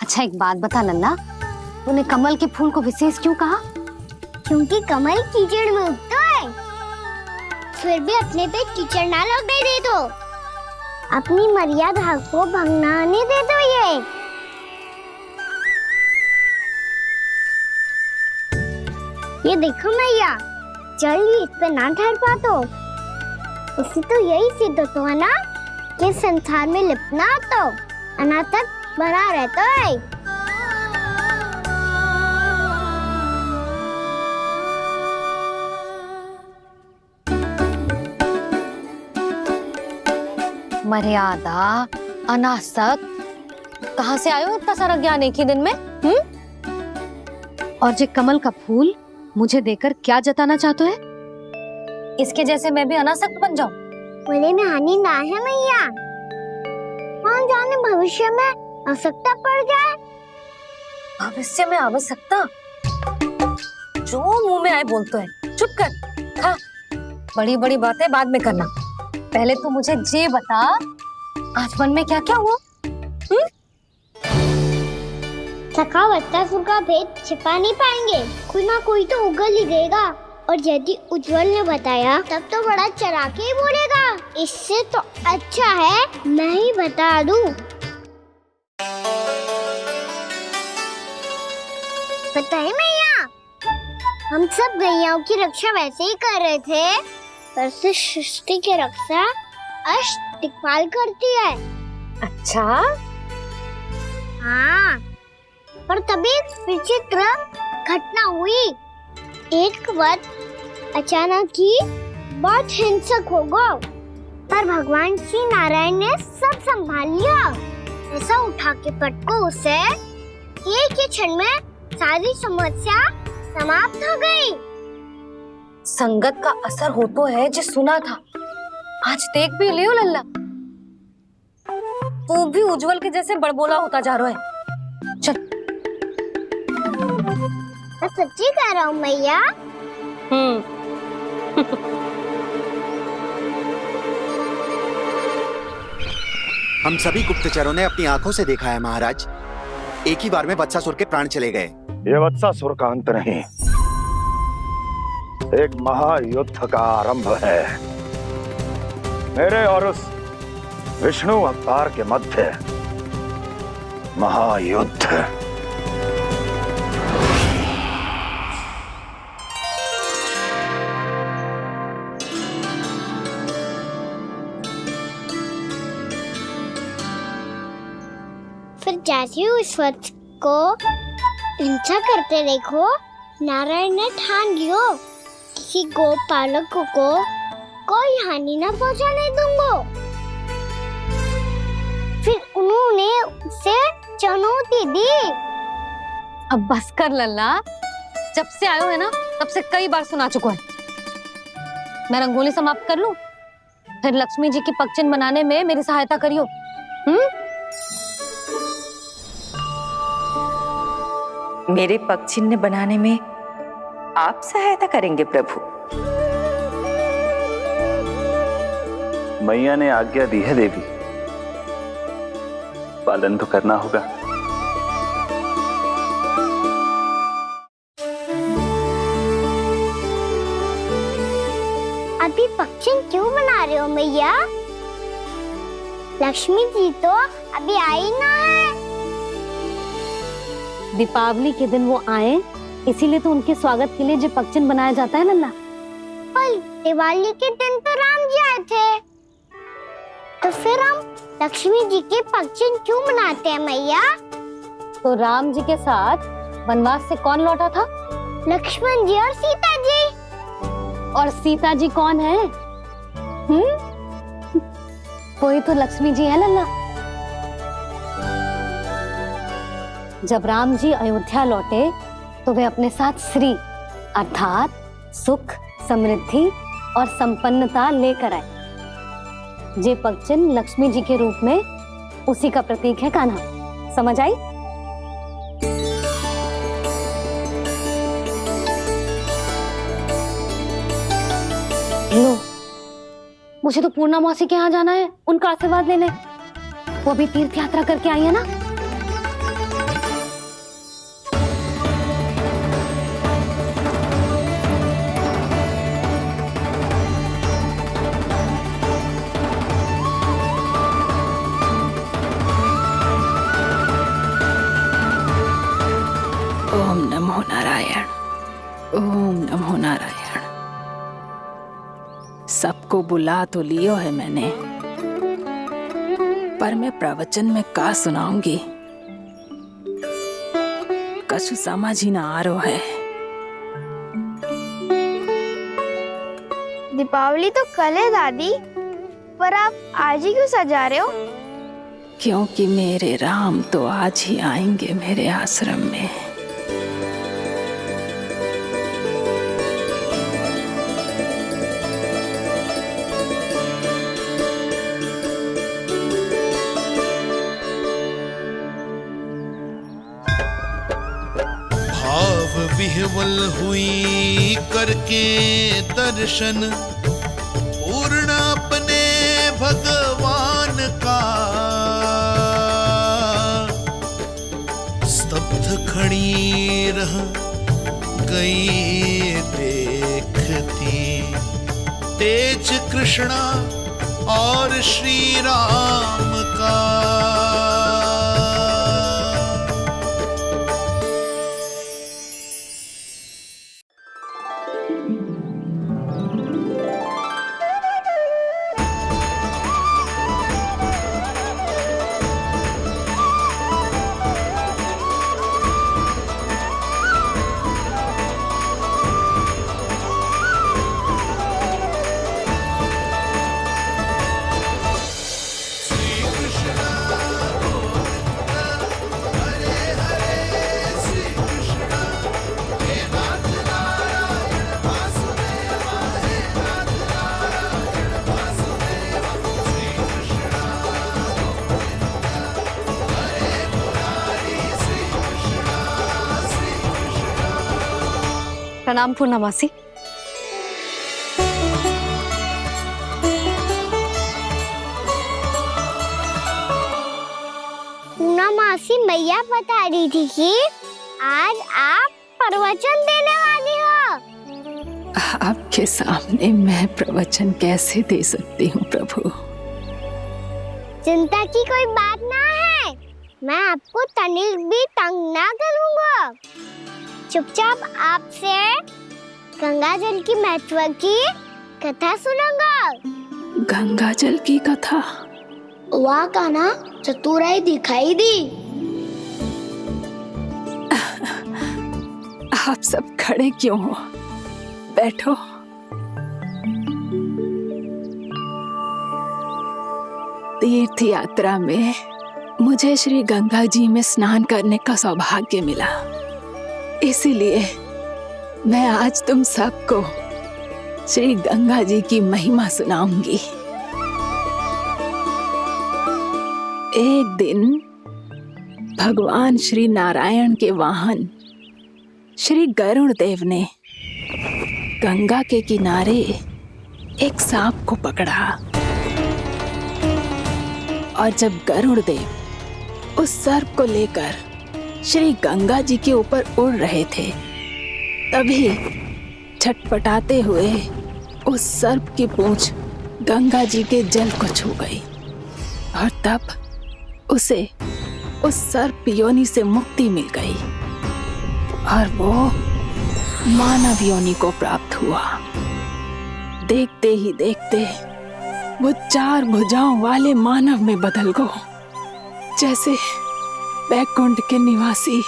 अच्छा एक बात बता नन्ना, तूने कमल के फूल को विशेष क्यों कहा? क्योंकि कमल कीचड़ में उगता है, फिर भी अपने पे कीचड़ ना लगने दे दो। अपनी मर्यादा को भंगना नहीं दे दो। ये ये देखो मैया, जल भी इस पे ना ठहर पा तो उसे तो यही सिद्ध होता है ना कि संसार में लिपना तो अनाथ तक बना रहता है। मर्यादा, अनासक्त, कहाँ से आयो इतना सारा ज्ञान एक ही दिन में? और जे कमल का फूल मुझे देकर क्या जताना चाहते है? इसके जैसे मैं भी अनासक्त बन जाऊं? बोले में हानि ना है मैया, कौन जाने भविष्य में आवश्यकता पड़ जाए। भविष्य में आवश्यकता? जो मुंह में आए बोलते हैं, चुप कर। खा, बड़ी बड़ी बातें बाद में करना, पहले तो मुझे ये बता आज वन में क्या क्या हुआ? सखावत्तासुर का भेद छिपा नहीं पाएंगे, कोई ना कोई तो उगल ही देगा। और यदि उज्जवल ने बताया तब तो बड़ा चढ़ा के ही बोलेगा, इससे तो अच्छा है मैं ही बता दूं। पता है मैया, हम सब गैयाओं की रक्षा वैसे ही कर रहे थे, पर से सृष्टि की रक्षा अष्ट दिक्पाल करती है। अच्छा? हाँ, पर तभी विचित्र घटना हुई। एक वक्त अचानक ही बहुत हिंसक हो गया, पर भगवान श्री नारायण ने सब संभाल लिया। ऐसा उठा के पटको उसे, एक ही क्षण में सारी समस्या समाप्त हो गई। संगत का असर हो तो है, जो सुना था आज देख भी लियो लल्ला। तू भी उज्जवल के जैसे बड़बोला होता जा रहा है। चल। मैं सच्ची कह रहा हूँ मैया। हम सभी गुप्तचरों ने अपनी आंखों से देखा है महाराज, एक ही बार में वत्सासुर के प्राण चले गए। ये वत्सासुर का अंत नहीं, एक महायुद्ध का आरंभ है। मेरे और उस विष्णु अवतार के मध्य महायुद्ध। फिर जैसे ही उस वक्त को हिंसा करते देखो, नारायण ने ठान लियो किसी गोपालक को कोई हानि न पहुंचाने दूंगा। फिर उन्होंने उसे चुनौती दी। अब बस कर लल्ला, जब से आयो है ना तब से कई बार सुना चुका है। मैं रंगोली समाप्त कर लूं, फिर लक्ष्मी जी की पगचिन बनाने में मेरी सहायता करियो। मेरे पग चिन्ह बनाने में आप सहायता करेंगे प्रभु? मैया ने आज्ञा दी है देवी, पालन तो करना होगा। अभी पगचिन क्यों बना रहे हो मैया? लक्ष्मी जी तो अभी आई ना है। दीपावली के दिन वो आए, इसीलिए तो उनके स्वागत के लिए जो पगचिन बनाया जाता है लल्ला। पर दिवाली के दिन तो राम जी आए थे, तो फिर हम लक्ष्मी जी के पगचिन क्यों मनाते हैं मैया? तो राम जी के साथ वनवास से कौन लौटा था? लक्ष्मण जी और सीता जी। और सीता जी कौन है? वही तो लक्ष्मी जी है लल्ला। जब राम जी अयोध्या लौटे तो वे अपने साथ श्री अर्थात सुख, समृद्धि और संपन्नता लेकर आए। ये पगचिन लक्ष्मी जी के रूप में उसी का प्रतीक है कान्हा। समझ आई? लो, मुझे तो पूर्णा मौसी के यहाँ जाना है, उनका आशीर्वाद लेने। वो भी तीर्थ यात्रा करके आई है ना। ओम नमो नारायण, ओम हो नारायण। सबको बुला तो लियो है मैंने, पर मैं प्रवचन में का सुनाऊंगी, कछु समझ ही ना आ रहा है। दीपावली तो कल है दादी, पर आप आज ही क्यों सजा रहे हो? क्योंकि मेरे राम तो आज ही आएंगे मेरे आश्रम में। विह्वल हुई करके दर्शन, पूर्ण अपने भगवान का, स्तब्ध खड़ी रह गई देखती तेज कृष्णा और श्री राम का। प्रणाम पूर्णमासी। पूर्णमासी मैया बता रही थी कि आज आप प्रवचन देने वाली हो। आपके सामने मैं प्रवचन कैसे दे सकती हूँ प्रभु? चिंता की कोई बात ना है, मैं आपको तनिक भी तंग ना करूँगा। चुपचाप आपसे गंगा जल की महत्व की कथा सुनूंगा। गंगा जल की कथा? वहाँ का ना चतुराई दिखाई दी। आप सब खड़े क्यों हो? बैठो। तीर्थ यात्रा में मुझे श्री गंगा जी में स्नान करने का सौभाग्य मिला, इसीलिए मैं आज तुम सबको श्री गंगा जी की महिमा सुनाऊंगी। एक दिन भगवान श्री नारायण के वाहन श्री गरुड़ देव ने गंगा के किनारे एक सांप को पकड़ा, और जब गरुड़ देव उस सर्प को लेकर श्री गंगा जी के ऊपर उड़ रहे थे, तभी छटपटाते हुए उस सर्प की पूंछ गंगा जी के जल को छू गई, और तब उसे उस सर्प योनि से मुक्ति मिल गई और वो मानव योनि को प्राप्त हुआ। देखते ही देखते वो 4 भुजाओं वाले मानव में बदल गया, जैसे बैकुंठ के निवासी।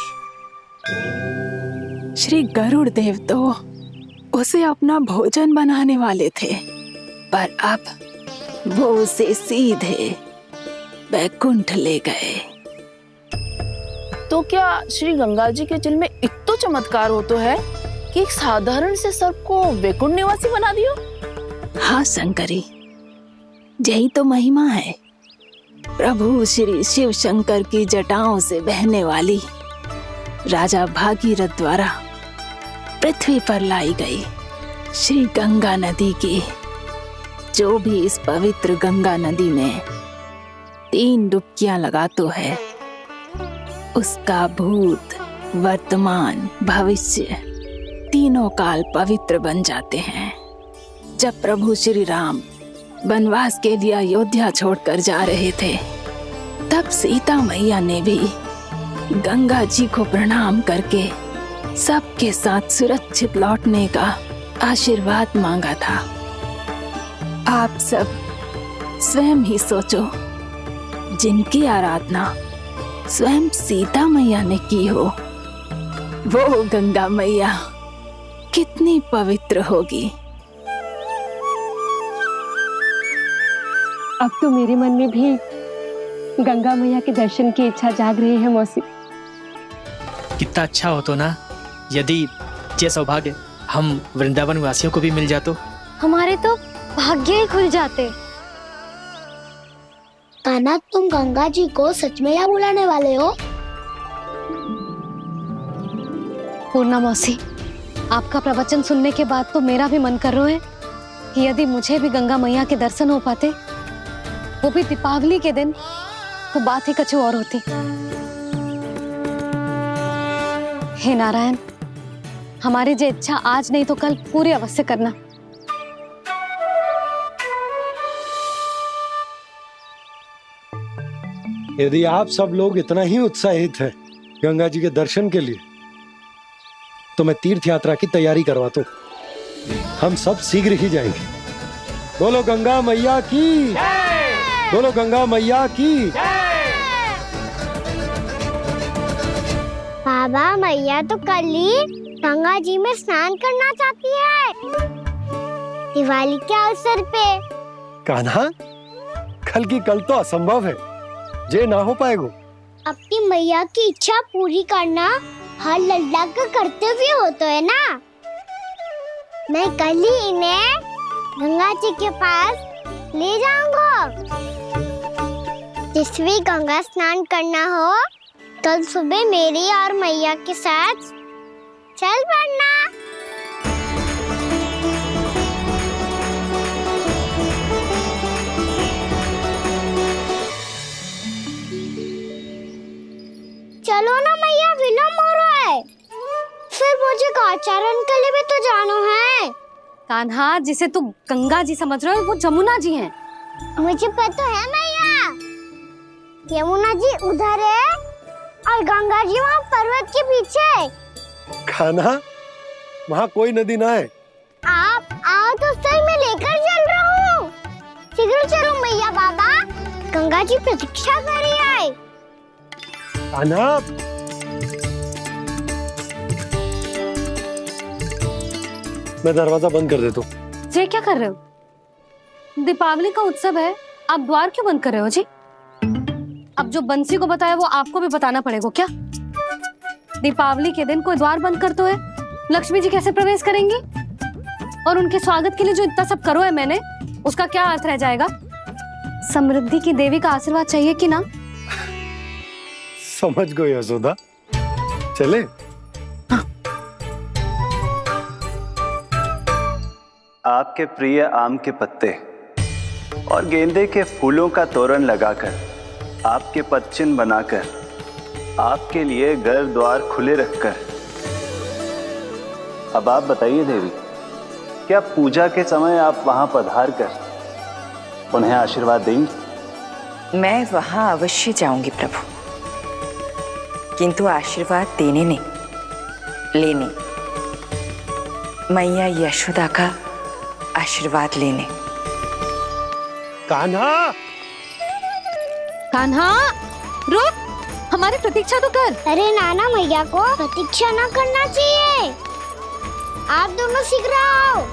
श्री गरुड़ देव तो उसे अपना भोजन बनाने वाले थे, पर अब वो उसे सीधे बैकुंठ ले गए। तो क्या श्री गंगा जी के जल में इतना चमत्कार हो तो है कि एक साधारण से सर्प को वैकुंठ निवासी बना दियो? हाँ शंकरी, यही तो महिमा है। प्रभु श्री शिव शंकर की जटाओं से बहने वाली राजा भागीरथ द्वारा पृथ्वी पर लाई गई श्री गंगा नदी की, जो भी इस पवित्र गंगा नदी में 3 डुबकियां लगातो है, उसका भूत, वर्तमान, भविष्य तीनों काल पवित्र बन जाते हैं। जब प्रभु श्री राम वनवास के लिए अयोध्या छोड़कर जा रहे थे, तब सीता मैया ने भी गंगा जी को प्रणाम करके सबके साथ सुरक्षित लौटने का आशीर्वाद मांगा था। आप सब स्वयं ही सोचो, जिनकी आराधना स्वयं सीता मैया ने की हो, वो गंगा मैया कितनी पवित्र होगी। अब तो मेरे मन में भी गंगा मैया के दर्शन की इच्छा जाग रही है मौसी। कितना अच्छा हो तो ना यदि ये सौभाग्य हम वृंदावन वासियों को भी मिल जातो। हमारे तो भाग्य ही खुल जाते। कान्हा, तुम गंगा जी को सच में यहाँ बुलाने वाले हो? पूर्णा मौसी, आपका प्रवचन सुनने के बाद तो मेरा भी मन कर रहा है कि यदि मुझे भी गंगा मैया के दर्शन हो पाते, वो भी दीपावली के दिन, तो बात ही कुछ और होती। हे नारायण, हमारी जो इच्छा आज नहीं तो कल पूरी अवश्य करना। यदि आप सब लोग इतना ही उत्साहित हैं गंगा जी के दर्शन के लिए, तो मैं तीर्थ यात्रा की तैयारी करवाता हूँ। हम सब शीघ्र ही जाएंगे। बोलो गंगा मैया की, बोलो गंगा मैया की। बाबा, मैया तो कल ही गंगा जी में स्नान करना चाहती है, दिवाली के अवसर पे। कान्हा, कल की कल तो असंभव है, जे ना हो पाएगा। अपनी मैया की इच्छा पूरी करना हर लल्ला का कर्तव्य होता है ना। मैं कल ही इन्हें गंगा जी के पास ले जाऊंगा। जिस भी गंगा स्नान करना हो, कल सुबह मेरी और मैया के साथ चल पड़ना। चलो ना मैया, विलम्ब हो रहा है। फिर मुझे गौचारण के लिए भी तो जाना है। कान्हा, जिसे तू गंगा जी समझ रहे हो, वो जमुना जी हैं। मुझे पता है मैया, यमुना जी उधर है और गंगा जी वहाँ पर्वत के पीछे। कान्हा, वहाँ कोई नदी ना है। आप आओ तो सही, मैं लेकर चल रहा हूँ। शीघ्र चलो मैया। बाबा, गंगा जी प्रतीक्षा कर रही है। कान्हा, मैं दरवाजा बंद कर देता हूँ। ये क्या कर रहे हो? दीपावली का उत्सव है, आप द्वार क्यों बंद कर रहे हो जी? अब जो बंसी को बताया वो आपको भी बताना पड़ेगा क्या? दीपावली के दिन कोई द्वार बंद कर तो है, लक्ष्मी जी कैसे प्रवेश करेंगी? और उनके स्वागत के लिए जो इतना सब करो है मैंने, उसका क्या अर्थ रह जाएगा? समृद्धि की देवी का आशीर्वाद चाहिए कि ना? समझ गई यशोदा, चले। आपके प्रिय आम के पत्ते और गेंदे के फूलों का तोरण लगाकर, आपके पदचिन्ह बनाकर, आपके लिए घर द्वार खुले रखकर, अब आप बताइए देवी, क्या पूजा के समय आप वहां पधार कर उन्हें आशीर्वाद देंगी? मैं वहां अवश्य जाऊंगी प्रभु, किंतु आशीर्वाद देने नहीं, लेने, मैया यशोदा का आशीर्वाद लेने। कान्हा, कान्हा, रुक, हमारी प्रतीक्षा तो कर। अरे नाना, मैया को प्रतीक्षा ना करना चाहिए। आप दोनों शीघ्र आओ।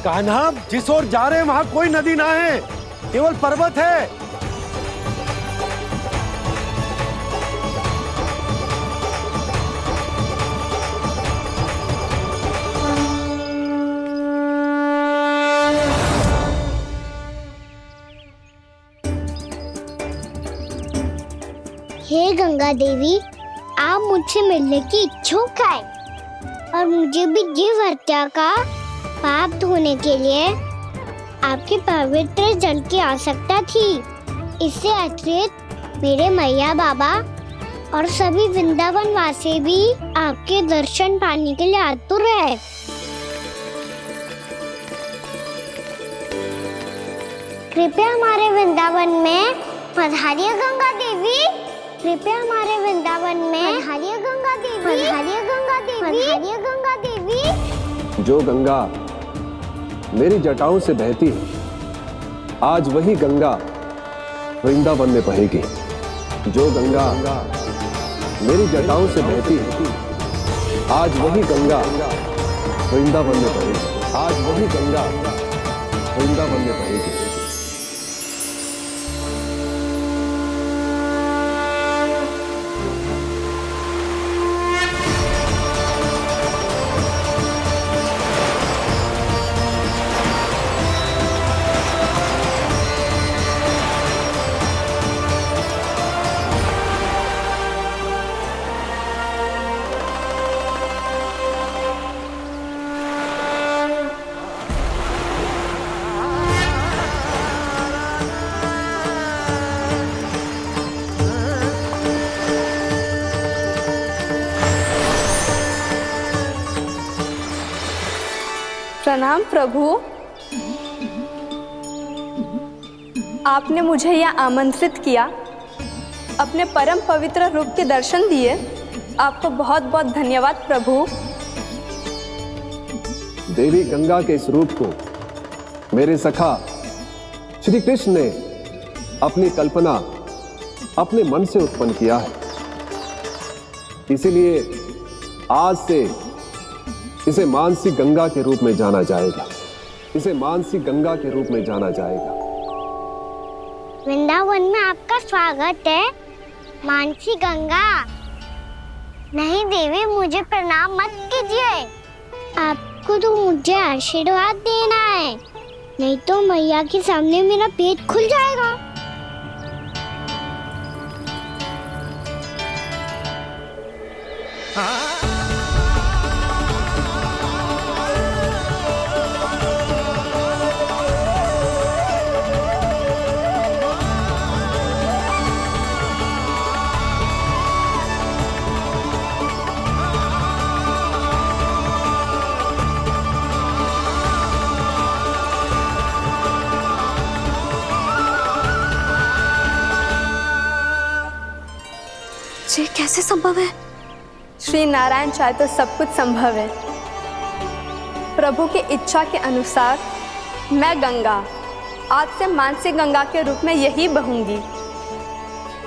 कान्हा, जिस ओर जा रहे हैं वहां कोई नदी ना है, केवल पर्वत है। गंगा देवी, आप मुझसे मिलने की इच्छुक है और मुझे भी जीव हत्या का पाप धोने के लिए आपके पवित्र जल की आवश्यकता थी। इससे अतिरिक्त मेरे मैया बाबा और सभी वृंदावन वासी भी आपके दर्शन पाने के लिए आतुर है। कृपया हमारे वृंदावन में पधारिए गंगा देवी। कृपया हमारे वृंदावन में पधारिए गंगा देवी। पधारिए गंगा देवी। पधारिए गंगा देवी। जो गंगा मेरी जटाओं से बहती है, आज वही गंगा वृंदावन में बहेगी। जो गंगा मेरी जटाओं से बहती है, आज वही गंगा वृंदावन में बहेगी। आज वही गंगा वृंदावन में बहेगी। प्रणाम प्रभु। आपने मुझे यह आमंत्रित किया, अपने परम पवित्र रूप के दर्शन दिए। आपको बहुत बहुत धन्यवाद प्रभु। देवी गंगा के इस रूप को मेरे सखा श्री कृष्ण ने अपनी कल्पना अपने मन से उत्पन्न किया है। इसीलिए आज से इसे मानसी गंगा के रूप में जाना जाएगा। इसे मानसी गंगा के रूप में जाना जाएगा। वृंदावन में आपका स्वागत है मानसी गंगा। नहीं देवी, मुझे प्रणाम मत कीजिए। आपको तो मुझे आशीर्वाद देना है, नहीं तो मैया के सामने मेरा पेट खुल जाएगा। ये कैसे संभव है? श्री नारायण चाहे तो सब कुछ संभव है। प्रभु की इच्छा के अनुसार मैं गंगा आज से मानसी गंगा के रूप में यही बहूंगी,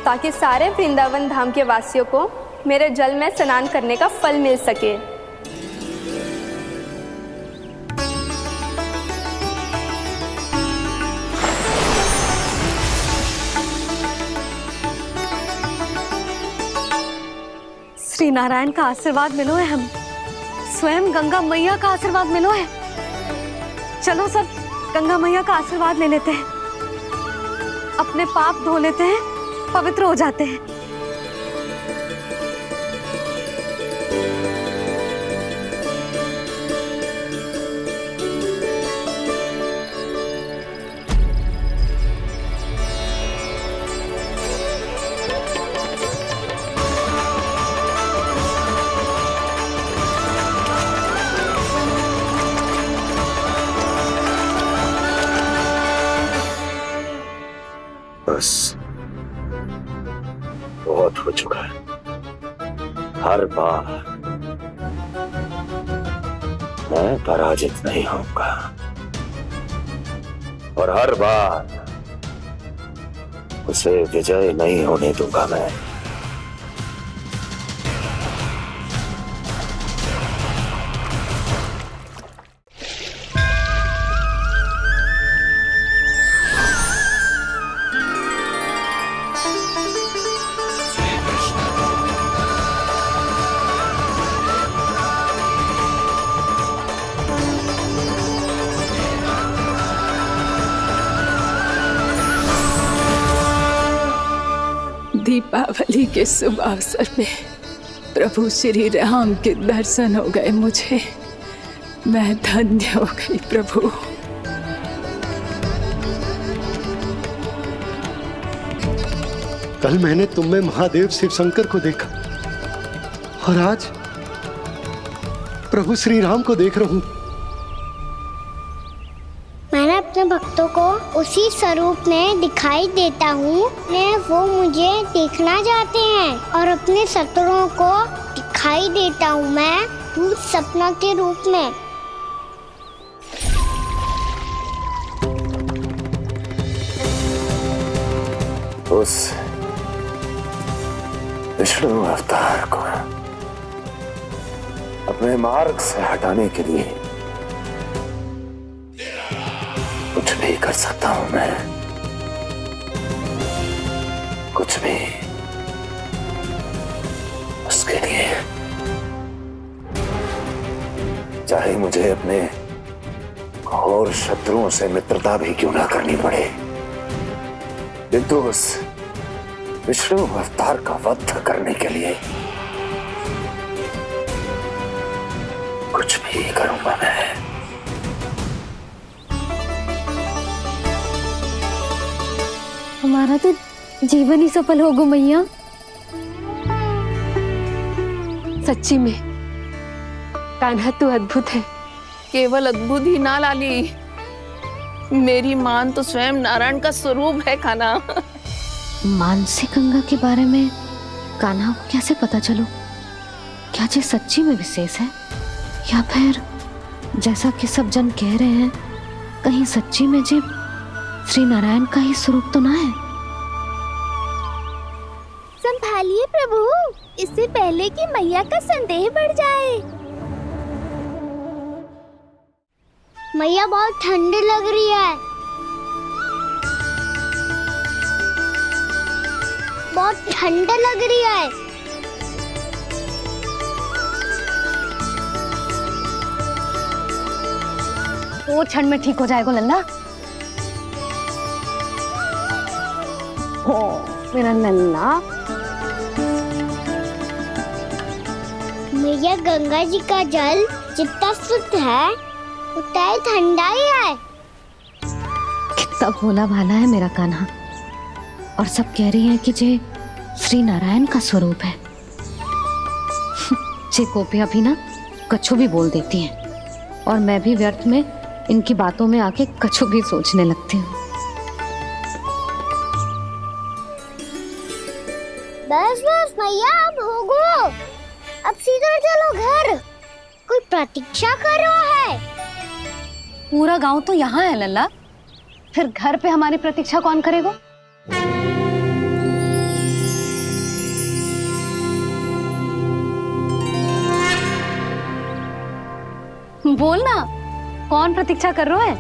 ताकि सारे वृंदावन धाम के वासियों को मेरे जल में स्नान करने का फल मिल सके। श्री नारायण का आशीर्वाद मिलो है, हम स्वयं गंगा मैया का आशीर्वाद मिलो है। चलो सब गंगा मैया का आशीर्वाद ले लेते हैं, अपने पाप धो लेते हैं, पवित्र हो जाते हैं। बस बहुत हो चुका है। हर बार मैं पराजित नहीं होऊंगा और हर बार उसे विजय नहीं होने दूंगा मैं। दीपावली के शुभ अवसर पे प्रभु श्री राम के दर्शन हो गए मुझे। मैं धन्य हो गई प्रभु। कल मैंने तुम में महादेव शिव शंकर को देखा और आज प्रभु श्री राम को देख रहा हूं। मैंने अपने भक्तों को उसी स्वरूप में दिखाई देता हूँ वो मुझे देखना चाहते हैं और अपने शत्रुओं को दिखाई देता हूँ मैं भूत सपना के रूप में। उस विष्णु अवतार को अपने मार्ग से हटाने के लिए कुछ भी कर सकता हूं मैं, कुछ भी। उसके लिए चाहे मुझे अपने घोर शत्रुओं से मित्रता भी क्यों ना करनी पड़े, किंतु उस विष्णु अवतार का वध करने के लिए कुछ भी करूंगा मैं। हमारा तो जीवन ही सफल हो गो मैया। सच्ची में कान्हा तू अद्भुत है। केवल अद्भुत ही ना लाली, मेरी मान तो स्वयं नारायण का स्वरूप है कान्हा। मानसी गंगा के बारे में कान्हा को कैसे पता चलो? क्या ये सच्ची में विशेष है या फिर जैसा कि सब जन कह रहे हैं कहीं सच्ची में जी श्री नारायण का ही स्वरूप तो ना है? संभालिए प्रभु, इससे पहले कि मैया का संदेह बढ़ जाए। मैया बहुत ठंडी लग रही है, बहुत ठंडा लग रही है। वो ठंड में ठीक हो जाएगा लल्ला। हो मेरा लल्ला। मैया गंगा जी का जल जितना शुद्ध है उतना ही ठंडा ही है। कितना भोला भाला है मेरा कान्हा। और सब कह रही हैं कि जे श्री नारायण का स्वरूप है। जे गोपियां भी ना कछु भी बोल देती हैं और मैं भी व्यर्थ में इनकी बातों में आके कछु भी सोचने लगती हूँ। बस बस मैया, अब हो गो, अब सीधा चलो घर। कोई प्रतीक्षा कर रहा है। पूरा गांव तो यहाँ है लल्ला, फिर घर पे हमारी प्रतीक्षा कौन करेगा? बोलना, कौन प्रतीक्षा कर रहे हैं?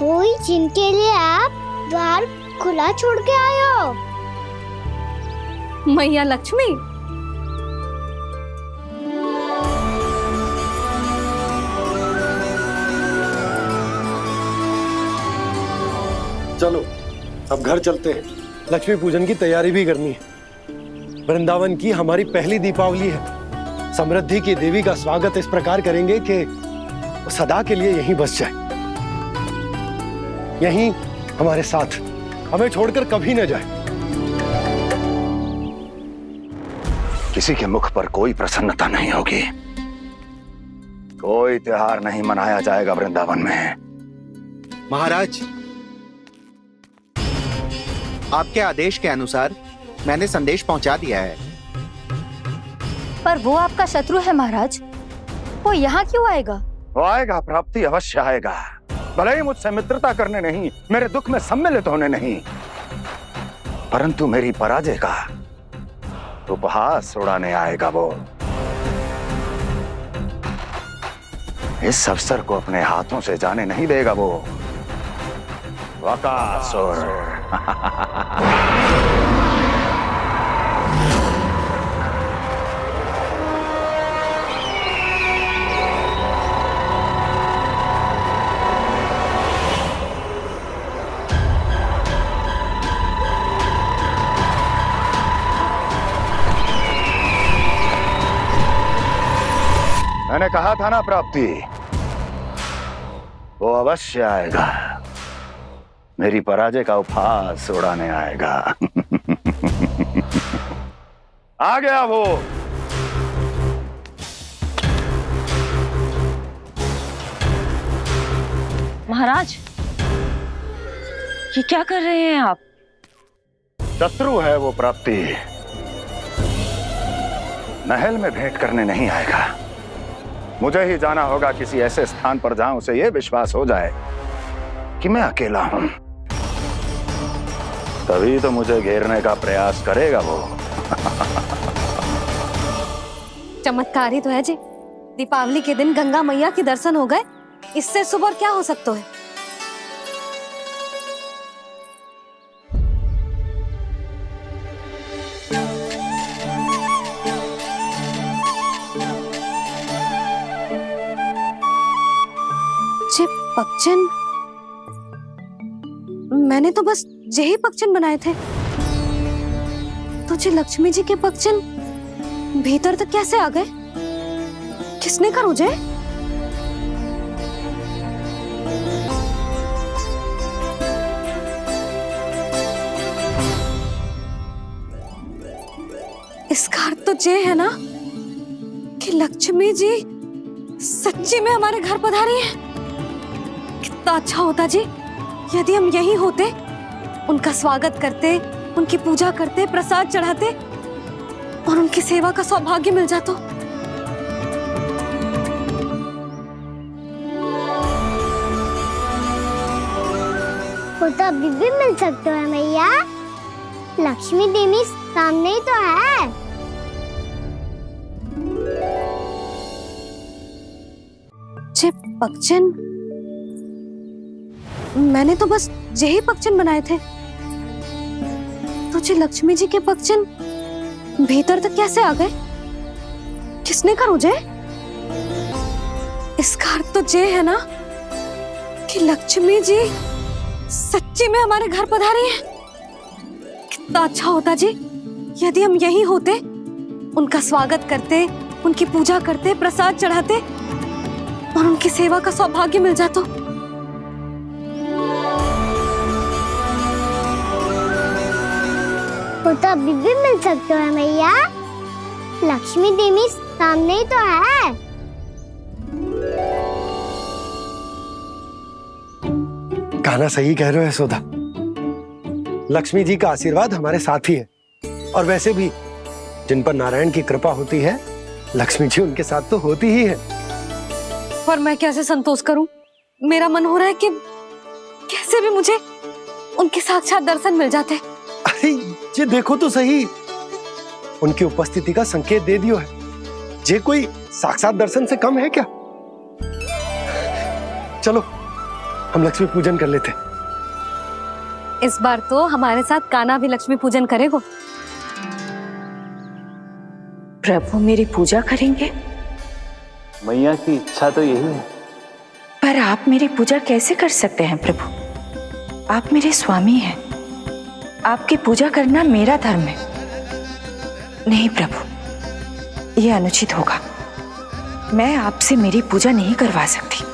वही जिनके लिए आप द्वार खुला छोड़ के आए हो। मैया लक्ष्मी। चलो अब घर चलते हैं। लक्ष्मी पूजन की तैयारी भी करनी है। वृंदावन की हमारी पहली दीपावली है। समृद्धि की देवी का स्वागत इस प्रकार करेंगे कि वो सदा के लिए यहीं बस जाए, यहीं हमारे साथ, हमें छोड़कर कभी न जाए। किसी के मुख पर कोई प्रसन्नता नहीं होगी, कोई त्योहार नहीं मनाया जाएगा वृंदावन में। महाराज, आपके आदेश के अनुसार मैंने संदेश पहुंचा दिया है। पर वो आपका शत्रु है महाराज, वो यहाँ क्यों आएगा? वो आएगा, प्राप्ति अवश्य आएगा। भले ही मुझसे मित्रता करने नहीं, मेरे दुख में सम्मिलित होने नहीं, परंतु मेरी पराजय का उपहास उड़ाने आएगा वो। इस अवसर को अपने हाथों से जाने नहीं देगा वो बकासुर। मैंने कहा था ना प्राप्ति, वो अवश्य आएगा, मेरी पराजय का उपहास उड़ाने आएगा। आ गया वो। महाराज, ये क्या कर रहे हैं आप? शत्रु है वो प्राप्ति, महल में भेंट करने नहीं आएगा। मुझे ही जाना होगा किसी ऐसे स्थान पर जहां उसे यह विश्वास हो जाए कि मैं अकेला हूं, तभी तो मुझे घेरने का प्रयास करेगा वो। चमत्कार ही तो है जी, दीपावली के दिन गंगा मैया के दर्शन हो गए, इससे शुभ और क्या हो सकता है। जे पक्षिन, मैंने तो बस यही पक्षिन बनाए थे, तो जे लक्ष्मी जी के पक्षिन भीतर तक कैसे आ गए? किसने करो जे? इसका अर्थ तो ये है ना कि लक्ष्मी जी सच्ची में हमारे घर पधारी हैं। कितना अच्छा होता जी यदि हम यहीं होते, उनका स्वागत करते, उनकी पूजा करते, प्रसाद चढ़ाते और उनकी सेवा का सौभाग्य मिल जाता। वो तो अभी भी मिल सकते हैं मैया, लक्ष्मी देवी सामने ही तो है। जे पक्षिन, मैंने तो बस यही पक्षिन बनाए थे, तो जे लक्ष्मी जी के पक्षिन भीतर तक कैसे आ गए? किसने करो जे? इसका अर्थ तो ये है ना कि लक्ष्मी जी सच्ची में हमारे घर पधारी हैं। कितना अच्छा होता जी यदि हम यहीं होते, उनका स्वागत करते, उनकी पूजा करते, प्रसाद चढ़ाते और उनकी सेवा का सौभाग्य मिल जाता। वो तो अभी भी मिल सकते हैं मैया, लक्ष्मी देवी सामने ही तो है। कहना सही कह रहे हो यशोदा, लक्ष्मी जी का आशीर्वाद हमारे साथ ही है, और वैसे भी जिन पर नारायण की कृपा होती है, लक्ष्मी जी उनके साथ तो होती ही है। पर मैं कैसे संतोष करूं? मेरा मन हो रहा है कि कैसे भी मुझे उनके साक्षात दर्शन मिल जाते। अरे ये देखो तो सही, उनकी उपस्थिति का संकेत दे दियो है। ये कोई साक्षात दर्शन से कम है क्या? चलो हम लक्ष्मी पूजन कर लेते। इस बार तो हमारे साथ कान्हा भी लक्ष्मी पूजन करेगा। प्रभु मेरी पूजा करेंगे? मैया की इच्छा तो यही है। पर आप मेरी पूजा कैसे कर सकते हैं प्रभु? आप मेरे स्वामी हैं, आपकी पूजा करना मेरा धर्म है। नहीं प्रभु, यह अनुचित होगा। मैं आपसे मेरी पूजा नहीं करवा सकती।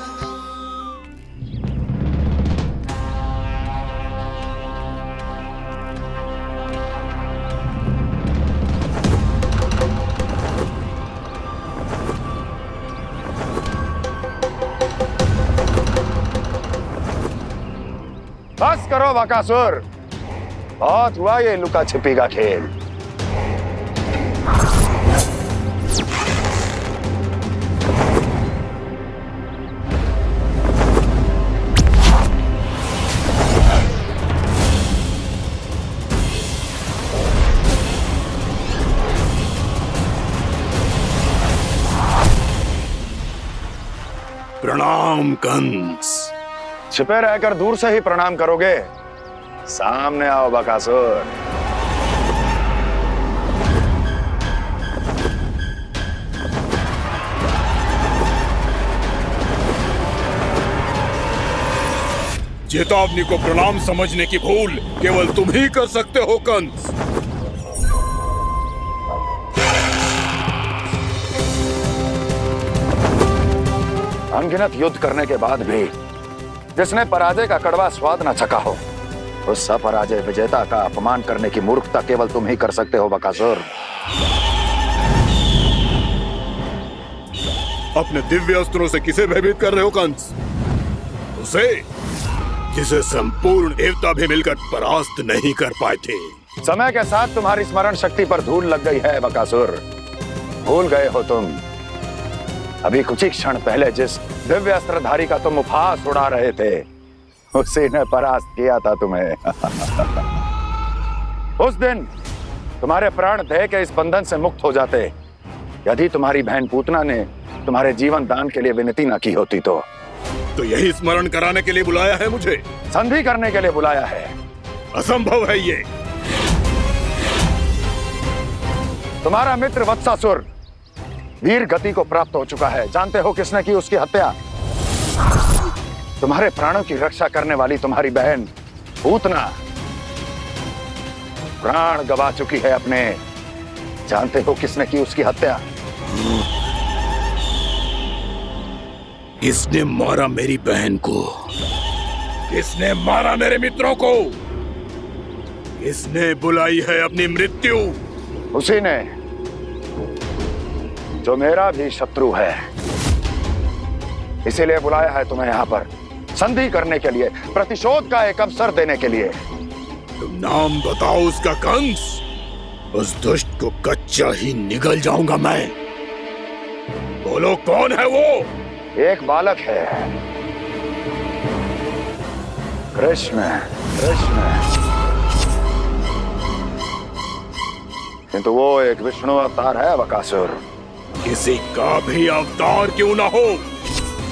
बस करो बकासुर, बहुत हुआ ये लुका छिपी का खेल। प्रणाम कंस। छिपे रहकर दूर से ही प्रणाम करोगे? सामने आओ बकासुर। चेतावनी को प्रणाम समझने की भूल केवल तुम ही कर सकते हो कंस। अनगिनत युद्ध करने के बाद भी जिसने पराजय का कड़वा स्वाद न चखा हो, उस अपराजय विजेता का अपमान करने की मूर्खता केवल तुम ही कर सकते हो बकासुर। अपने दिव्य अस्त्रों से किसे भयभीत कर रहे हो कंस? उसे जिसे संपूर्ण देवता भी मिलकर परास्त नहीं कर पाए थे। समय के साथ तुम्हारी स्मरण शक्ति पर धूल लग गई है बकासुर। भूल गए हो तुम अभी कुछ ही क्षण पहले जिस दिव्य अस्त्रधारी का तुम उपहास उड़ा रहे थे, उसी ने परास्त किया था तुम्हें। उस दिन तुम्हारे प्राण दे के इस बंधन से मुक्त हो जाते यदि तुम्हारी बहन पूतना ने तुम्हारे जीवन दान के लिए विनती न की होती तो यही स्मरण कराने के लिए बुलाया है मुझे? संधि करने के लिए बुलाया है। असंभव है ये। तुम्हारा मित्र वत्सासुर वीर गति को प्राप्त हो चुका है। जानते हो किसने की उसकी हत्या? तुम्हारे प्राणों की रक्षा करने वाली तुम्हारी बहन पूतना प्राण गवा चुकी है अपने। जानते हो किसने की उसकी हत्या? किसने मारा मेरी बहन को? किसने मारा मेरे मित्रों को? किसने बुलाई है अपनी मृत्यु? उसी ने जो मेरा भी शत्रु है। इसीलिए बुलाया है तुम्हें यहाँ पर संधि करने के लिए, प्रतिशोध का एक अवसर देने के लिए। तुम नाम बताओ उसका कंस। उस दुष्ट को कच्चा ही निगल जाऊंगा मैं। बोलो कौन है वो? एक बालक है, कृष्ण। किंतु वो एक विष्णु अवतार है बकासुर। किसी का भी अवतार क्यों ना हो,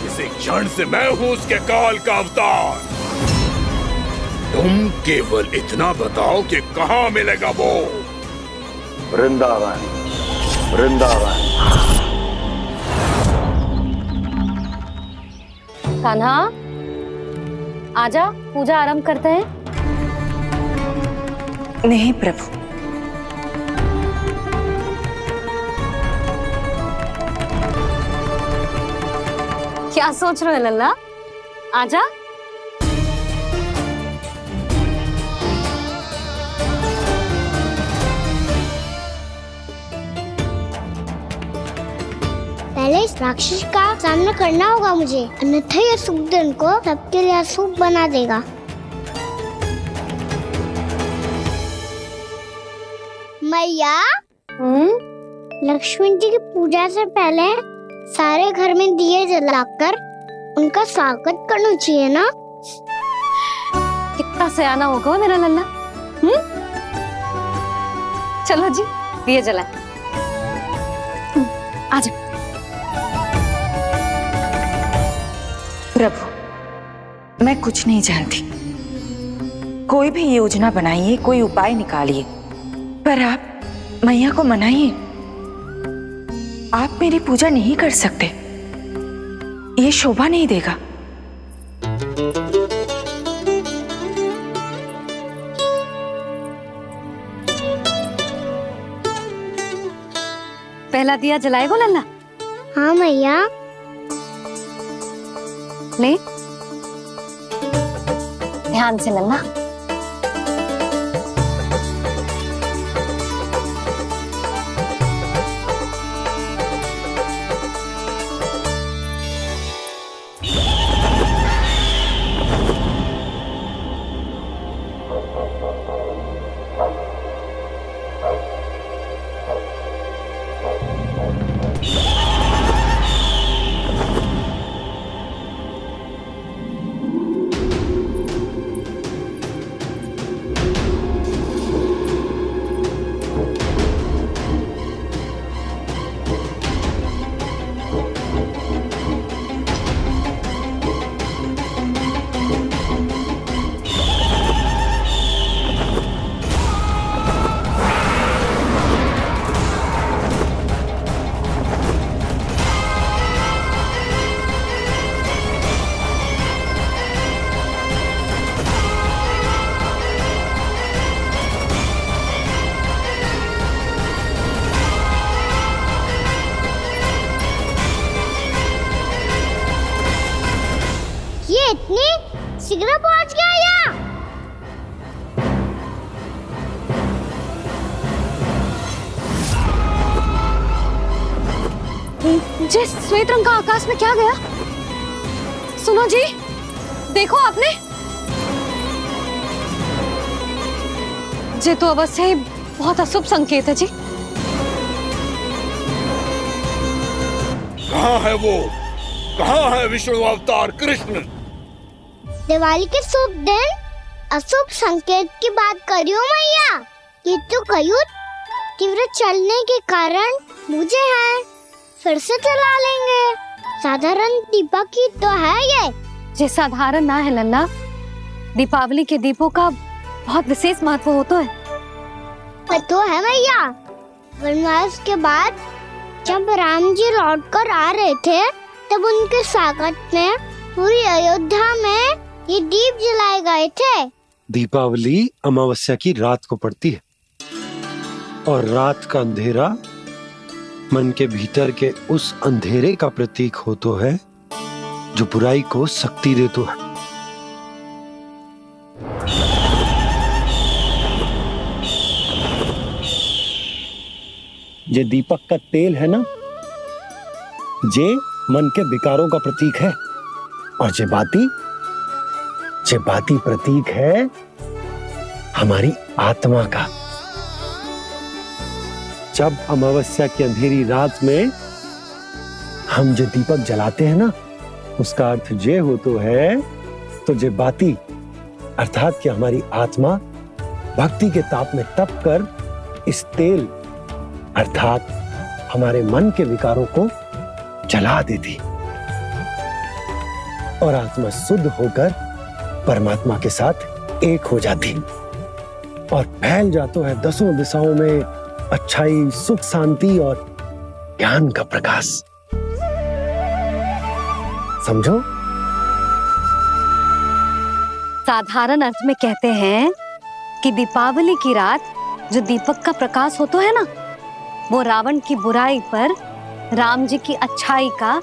इसी क्षण से मैं हूं उसके काल का अवतार। तुम केवल इतना बताओ कि कहां मिलेगा वो? वृंदावन। कान्हा, आजा, पूजा आरंभ करते हैं। नहीं प्रभु, क्या सोच रहे हो लल्ला? आजा। पहले इस राक्षस का सामना करना होगा मुझे, अन्यथा ये शुभ दिन को सबके लिए अशुभ बना देगा। मैया, लक्ष्मण जी की पूजा से पहले सारे घर में दिए जलाकर उनका स्वागत करना चाहिए ना? कितना सयाना होगा मेरा लल्ला। चलो जी, दिए जलाए। आजा। प्रभु, मैं कुछ नहीं जानती। कोई भी योजना बनाइए, कोई उपाय निकालिए, पर आप मैया को मनाइए। आप मेरी पूजा नहीं कर सकते, ये शोभा नहीं देगा। पहला दिया जलाएगो लल्ला? हाँ मैया। ले, ध्यान से लल्ला। शीघ्र पहुंच गया यहाँ। जिस श्वेत रंग का आकाश में क्या गया? सुनो जी, देखो आपने, ये तो अवश्य ही बहुत अशुभ संकेत है जी। कहाँ है वो? कहाँ है विष्णु अवतार कृष्ण? दिवाली के शुभ दिन अशुभ संकेत की बात करियो मैया। ये तो कयूत तीव्र चलने के कारण मुझे है, फिर से चला लेंगे। साधारण दीपक ही तो है ये साधारण ना है लल्ला, दीपावली के दीपों का बहुत विशेष महत्व होता है। तो है मैया, वनवास के बाद जब राम जी लौट कर आ रहे थे तब उनके स्वागत में पूरी अयोध्या में ये दीप जलाए गए थे। दीपावली अमावस्या की रात को पड़ती है और रात का अंधेरा मन के भीतर के उस अंधेरे का प्रतीक हो तो है जो बुराई को शक्ति दे तो है। ये दीपक का तेल है ना, जे मन के विकारों का प्रतीक है, और जे बाती प्रतीक है हमारी आत्मा का। जब अमावस्या की अंधेरी रात में हम जो दीपक जलाते हैं ना, उसका अर्थ ये हो तो है, तो जे बाती अर्थात कि हमारी आत्मा भक्ति के ताप में तप कर इस तेल अर्थात हमारे मन के विकारों को जला देती और आत्मा शुद्ध होकर परमात्मा के साथ एक हो जाती और फैल जाता है दसों दिशाओं में अच्छाई, सुख, शांति और ज्ञान का प्रकाश। समझो? साधारण अर्थ में कहते हैं कि दीपावली की रात जो दीपक का प्रकाश होता है ना, वो रावण की बुराई पर राम जी की अच्छाई का,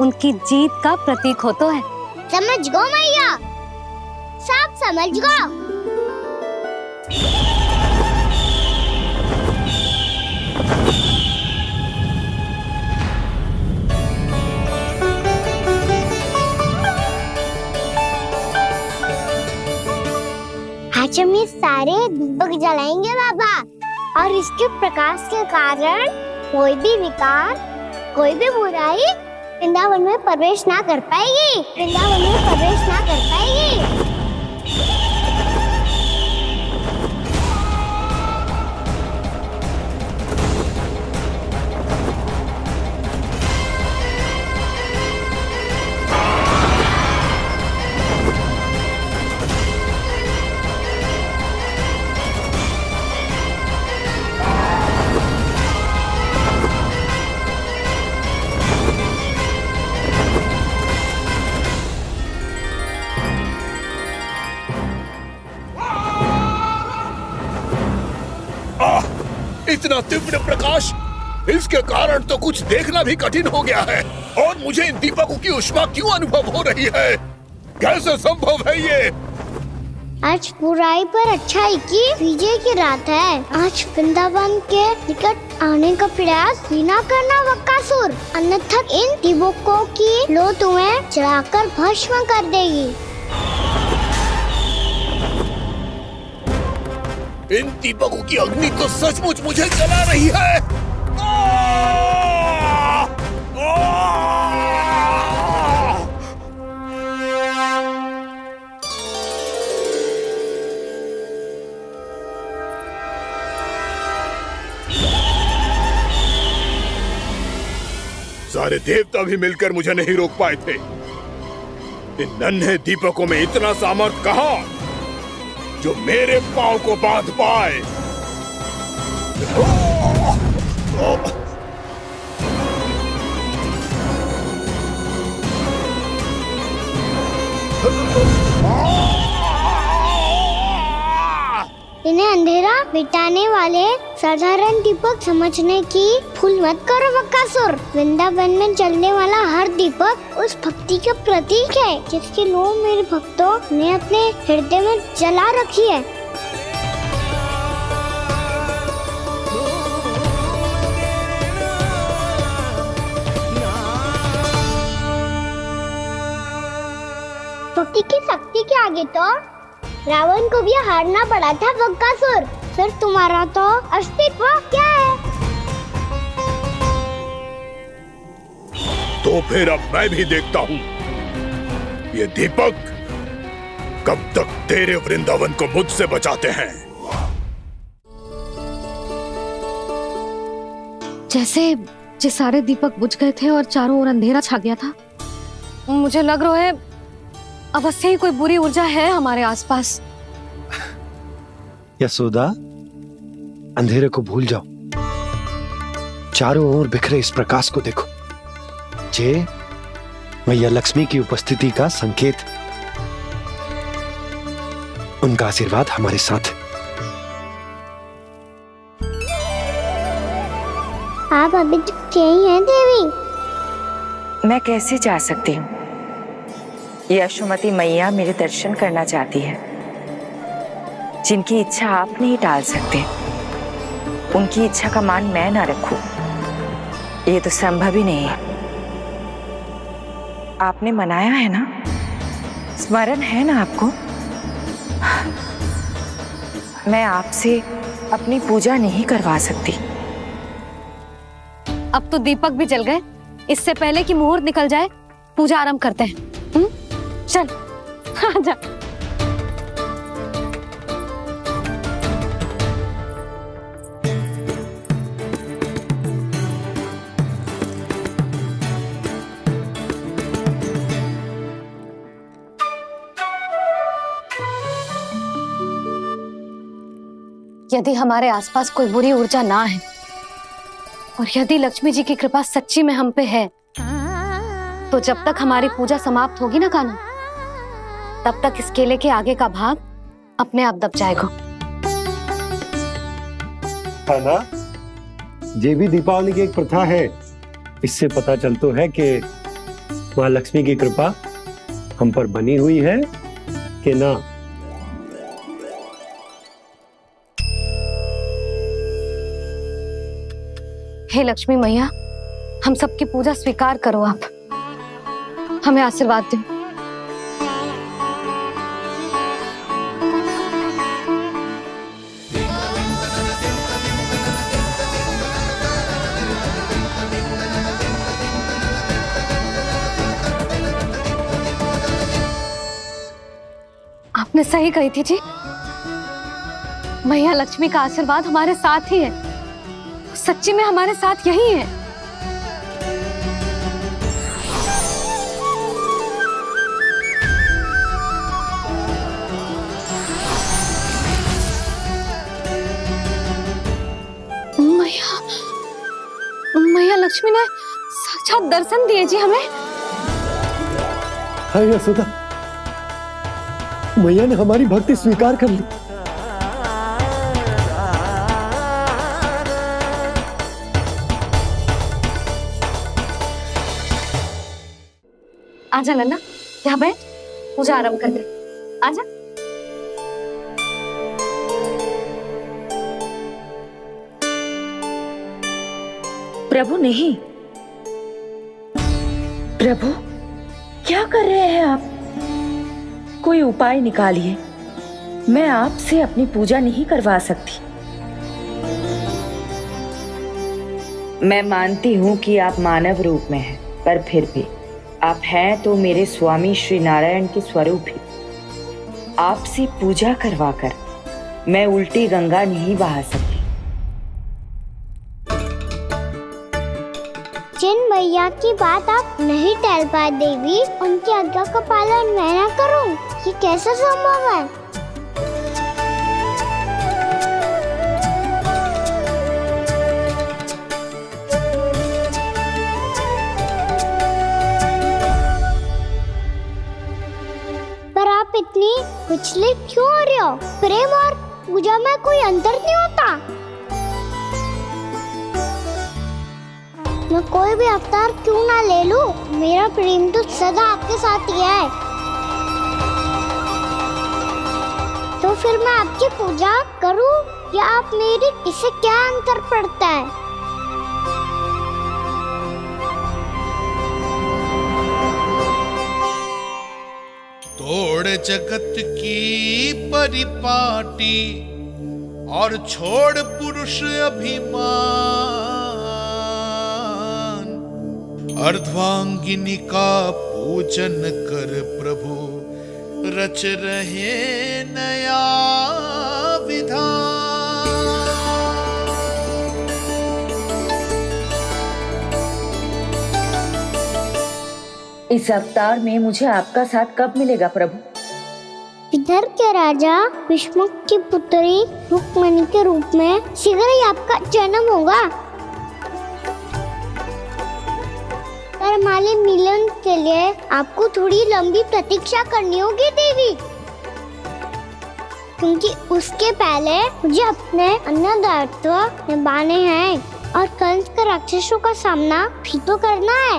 उनकी जीत का प्रतीक होता है। समझ गो मैया, सब समझ गो। आज हम ये सारे दीपक जलाएंगे बाबा, और इसके प्रकाश के कारण कोई भी विकार, कोई भी बुराई वृंदावन में प्रवेश ना कर पाएगी, वृंदावन में प्रवेश ना कर पाएगी। इतना तीव्र प्रकाश, इसके कारण तो कुछ देखना भी कठिन हो गया है। और मुझे इन दीपकों की उष्मा क्यों अनुभव हो रही है? कैसे संभव है ये? आज बुराई पर अच्छाई की विजय की रात है। आज वृंदावन के निकट आने का प्रयास भी ना करना बकासुर, अन्यथा इन दीपकों की लो तुम्हें जलाकर भस्म कर देगी। इन दीपकों की अग्नि तो सचमुच मुझे जला रही है। सारे देवता भी मिलकर मुझे नहीं रोक पाए थे। इन नन्हे दीपकों में इतना सामर्थ कहां जो मेरे पांव को बांध पाए। इन्हें अंधेरा मिटाने वाले साधारण दीपक समझने की भूल मत करो बक्कासुर। वृंदावन में जलने वाला हर दीपक उस भक्ति का प्रतीक है जिसकी लो मेरे भक्तों ने अपने हृदय में जला रखी है। भक्ति की शक्ति के आगे तो रावण को भी हारना पड़ा था बक्कासुर। फिर तुम्हारा तो अस्तित्व क्या है? तो फिर अब मैं भी देखता हूँ ये दीपक कब तक तेरे वृंदावन को मुझसे बचाते हैं। जैसे सारे दीपक बुझ गए थे और चारों ओर अंधेरा छा गया था, मुझे लग रहा है अवश्य ही कोई बुरी ऊर्जा है हमारे आसपास। यशोदा, अंधेरे को भूल जाओ, चारों ओर बिखरे इस प्रकाश को देखो। जे मैया लक्ष्मी की उपस्थिति का संकेत, उनका आशीर्वाद हमारे साथ। आप अभी तक यही हैं देवी? मैं कैसे जा सकती हूँ? यशोमती मैया मेरे दर्शन करना चाहती है। जिनकी इच्छा आप नहीं टाल सकते, उनकी इच्छा का मान मैं ना रखूं, ये तो संभव ही नहीं है। आपने मनाया है ना, स्मरण है ना आपको? मैं आपसे अपनी पूजा नहीं करवा सकती। अब तो दीपक भी जल गए, इससे पहले कि मुहूर्त निकल जाए पूजा आरंभ करते हैं। चल आजा। यदि हमारे आसपास कोई बुरी ऊर्जा ना है और यदि लक्ष्मी जी की कृपा सच्ची में हम पे है, तो जब तक हमारी पूजा समाप्त होगी ना कान्हा, तब तक इस केले के आगे का भाग अपने आप दब जाएगा। कान्हा, ये भी दीपावली की एक प्रथा है। इससे पता चलता है कि माँ लक्ष्मी की कृपा हम पर बनी हुई है कि ना। हे लक्ष्मी मैया, हम सबकी पूजा स्वीकार करो, आप हमें आशीर्वाद दो। आपने सही कही थी जी, मैया लक्ष्मी का आशीर्वाद हमारे साथ ही है, सच्ची में हमारे साथ यही है। मैया लक्ष्मी ने साक्षात दर्शन दिए जी हमें। हाँ यशोदा, मैया ने हमारी भक्ति स्वीकार कर ली। आजा लल्ला, यहाँ बैठ, पूजा आरंभ कर दे। आजा। प्रभु नहीं, प्रभु क्या कर रहे हैं आप? कोई उपाय निकालिए, मैं आपसे अपनी पूजा नहीं करवा सकती। मैं मानती हूँ कि आप मानव रूप में हैं, पर फिर भी आप हैं तो मेरे स्वामी श्री नारायण के स्वरूप ही। आपसे पूजा करवाकर मैं उल्टी गंगा नहीं बहा सकती। जिन मैया की बात आप नहीं टाल पाए देवी, उनकी आज्ञा का पालन मैं ना करूं, ये कैसे संभव है? पर आप इतनी विचलित क्यों हो रहे हो? प्रेम और पूजा में कोई अंतर नहीं होता। मैं कोई भी अवतार क्यों ना ले लूं, मेरा प्रेम तो सदा आपके साथ ही है। तो फिर मैं आपकी पूजा करूं या आप मेरी, इससे क्या अंतर पड़ता है? तोड़ जगत की परिपाटी और छोड़ पुरुष अभिमान, अर्धांगिनी का पूजन कर प्रभु रच रहे नया विधान। इस अवतार में मुझे आपका साथ कब मिलेगा प्रभु? इधर के राजा भीष्म की पुत्री रुक्मणी के रूप में शीघ्र ही आपका जन्म होगा। हमारे मिलन के लिए आपको थोड़ी लंबी प्रतीक्षा करनी होगी देवी, क्योंकि उसके पहले मुझे अपने अन्य दायित्व निभाने हैं और कंस के राक्षसों का सामना भी तो करना है।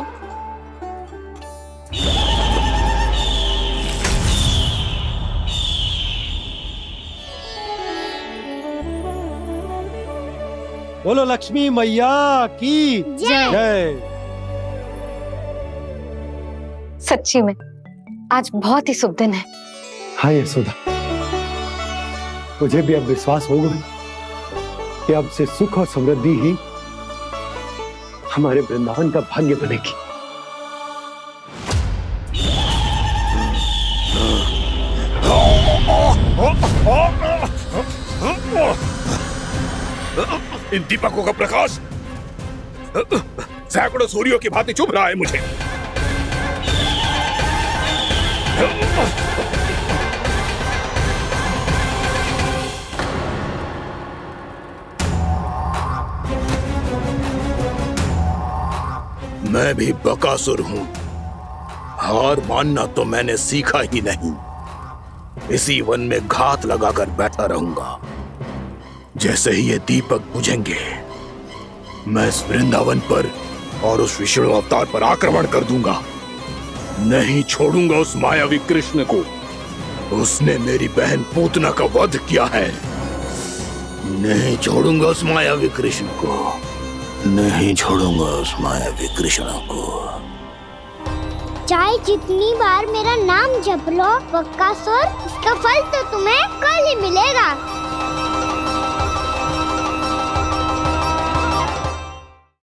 बोलो लक्ष्मी मैया की जय। सच्ची में आज बहुत ही शुभ दिन है। हाँ यशोदा, तुझे भी अब विश्वास होगा कि अब से सुख और समृद्धि ही हमारे वृंदावन का भाग्य बनेगी। इन दीपकों का प्रकाश सैकड़ों सूर्यों की भांति चुभ रहा है मुझे। मैं भी बकासुर हूं, हार मानना तो मैंने सीखा ही नहीं। इसी वन में घात लगाकर बैठा रहूंगा। जैसे ही ये दीपक बुझेंगे, मैं इस वृंदावन पर और उस विष्णु अवतार पर आक्रमण कर दूंगा। नहीं छोड़ूंगा उस मायावी कृष्ण को। उसने मेरी बहन पूतना का वध किया है। नहीं छोड़ूंगा उस मायावी कृष्ण को। नहीं छोड़ूंगा उस मायावी कृष्ण को। चाहे जितनी बार मेरा नाम जप लो बकासुर, इसका फल तो तुम्हें कल ही मिलेगा।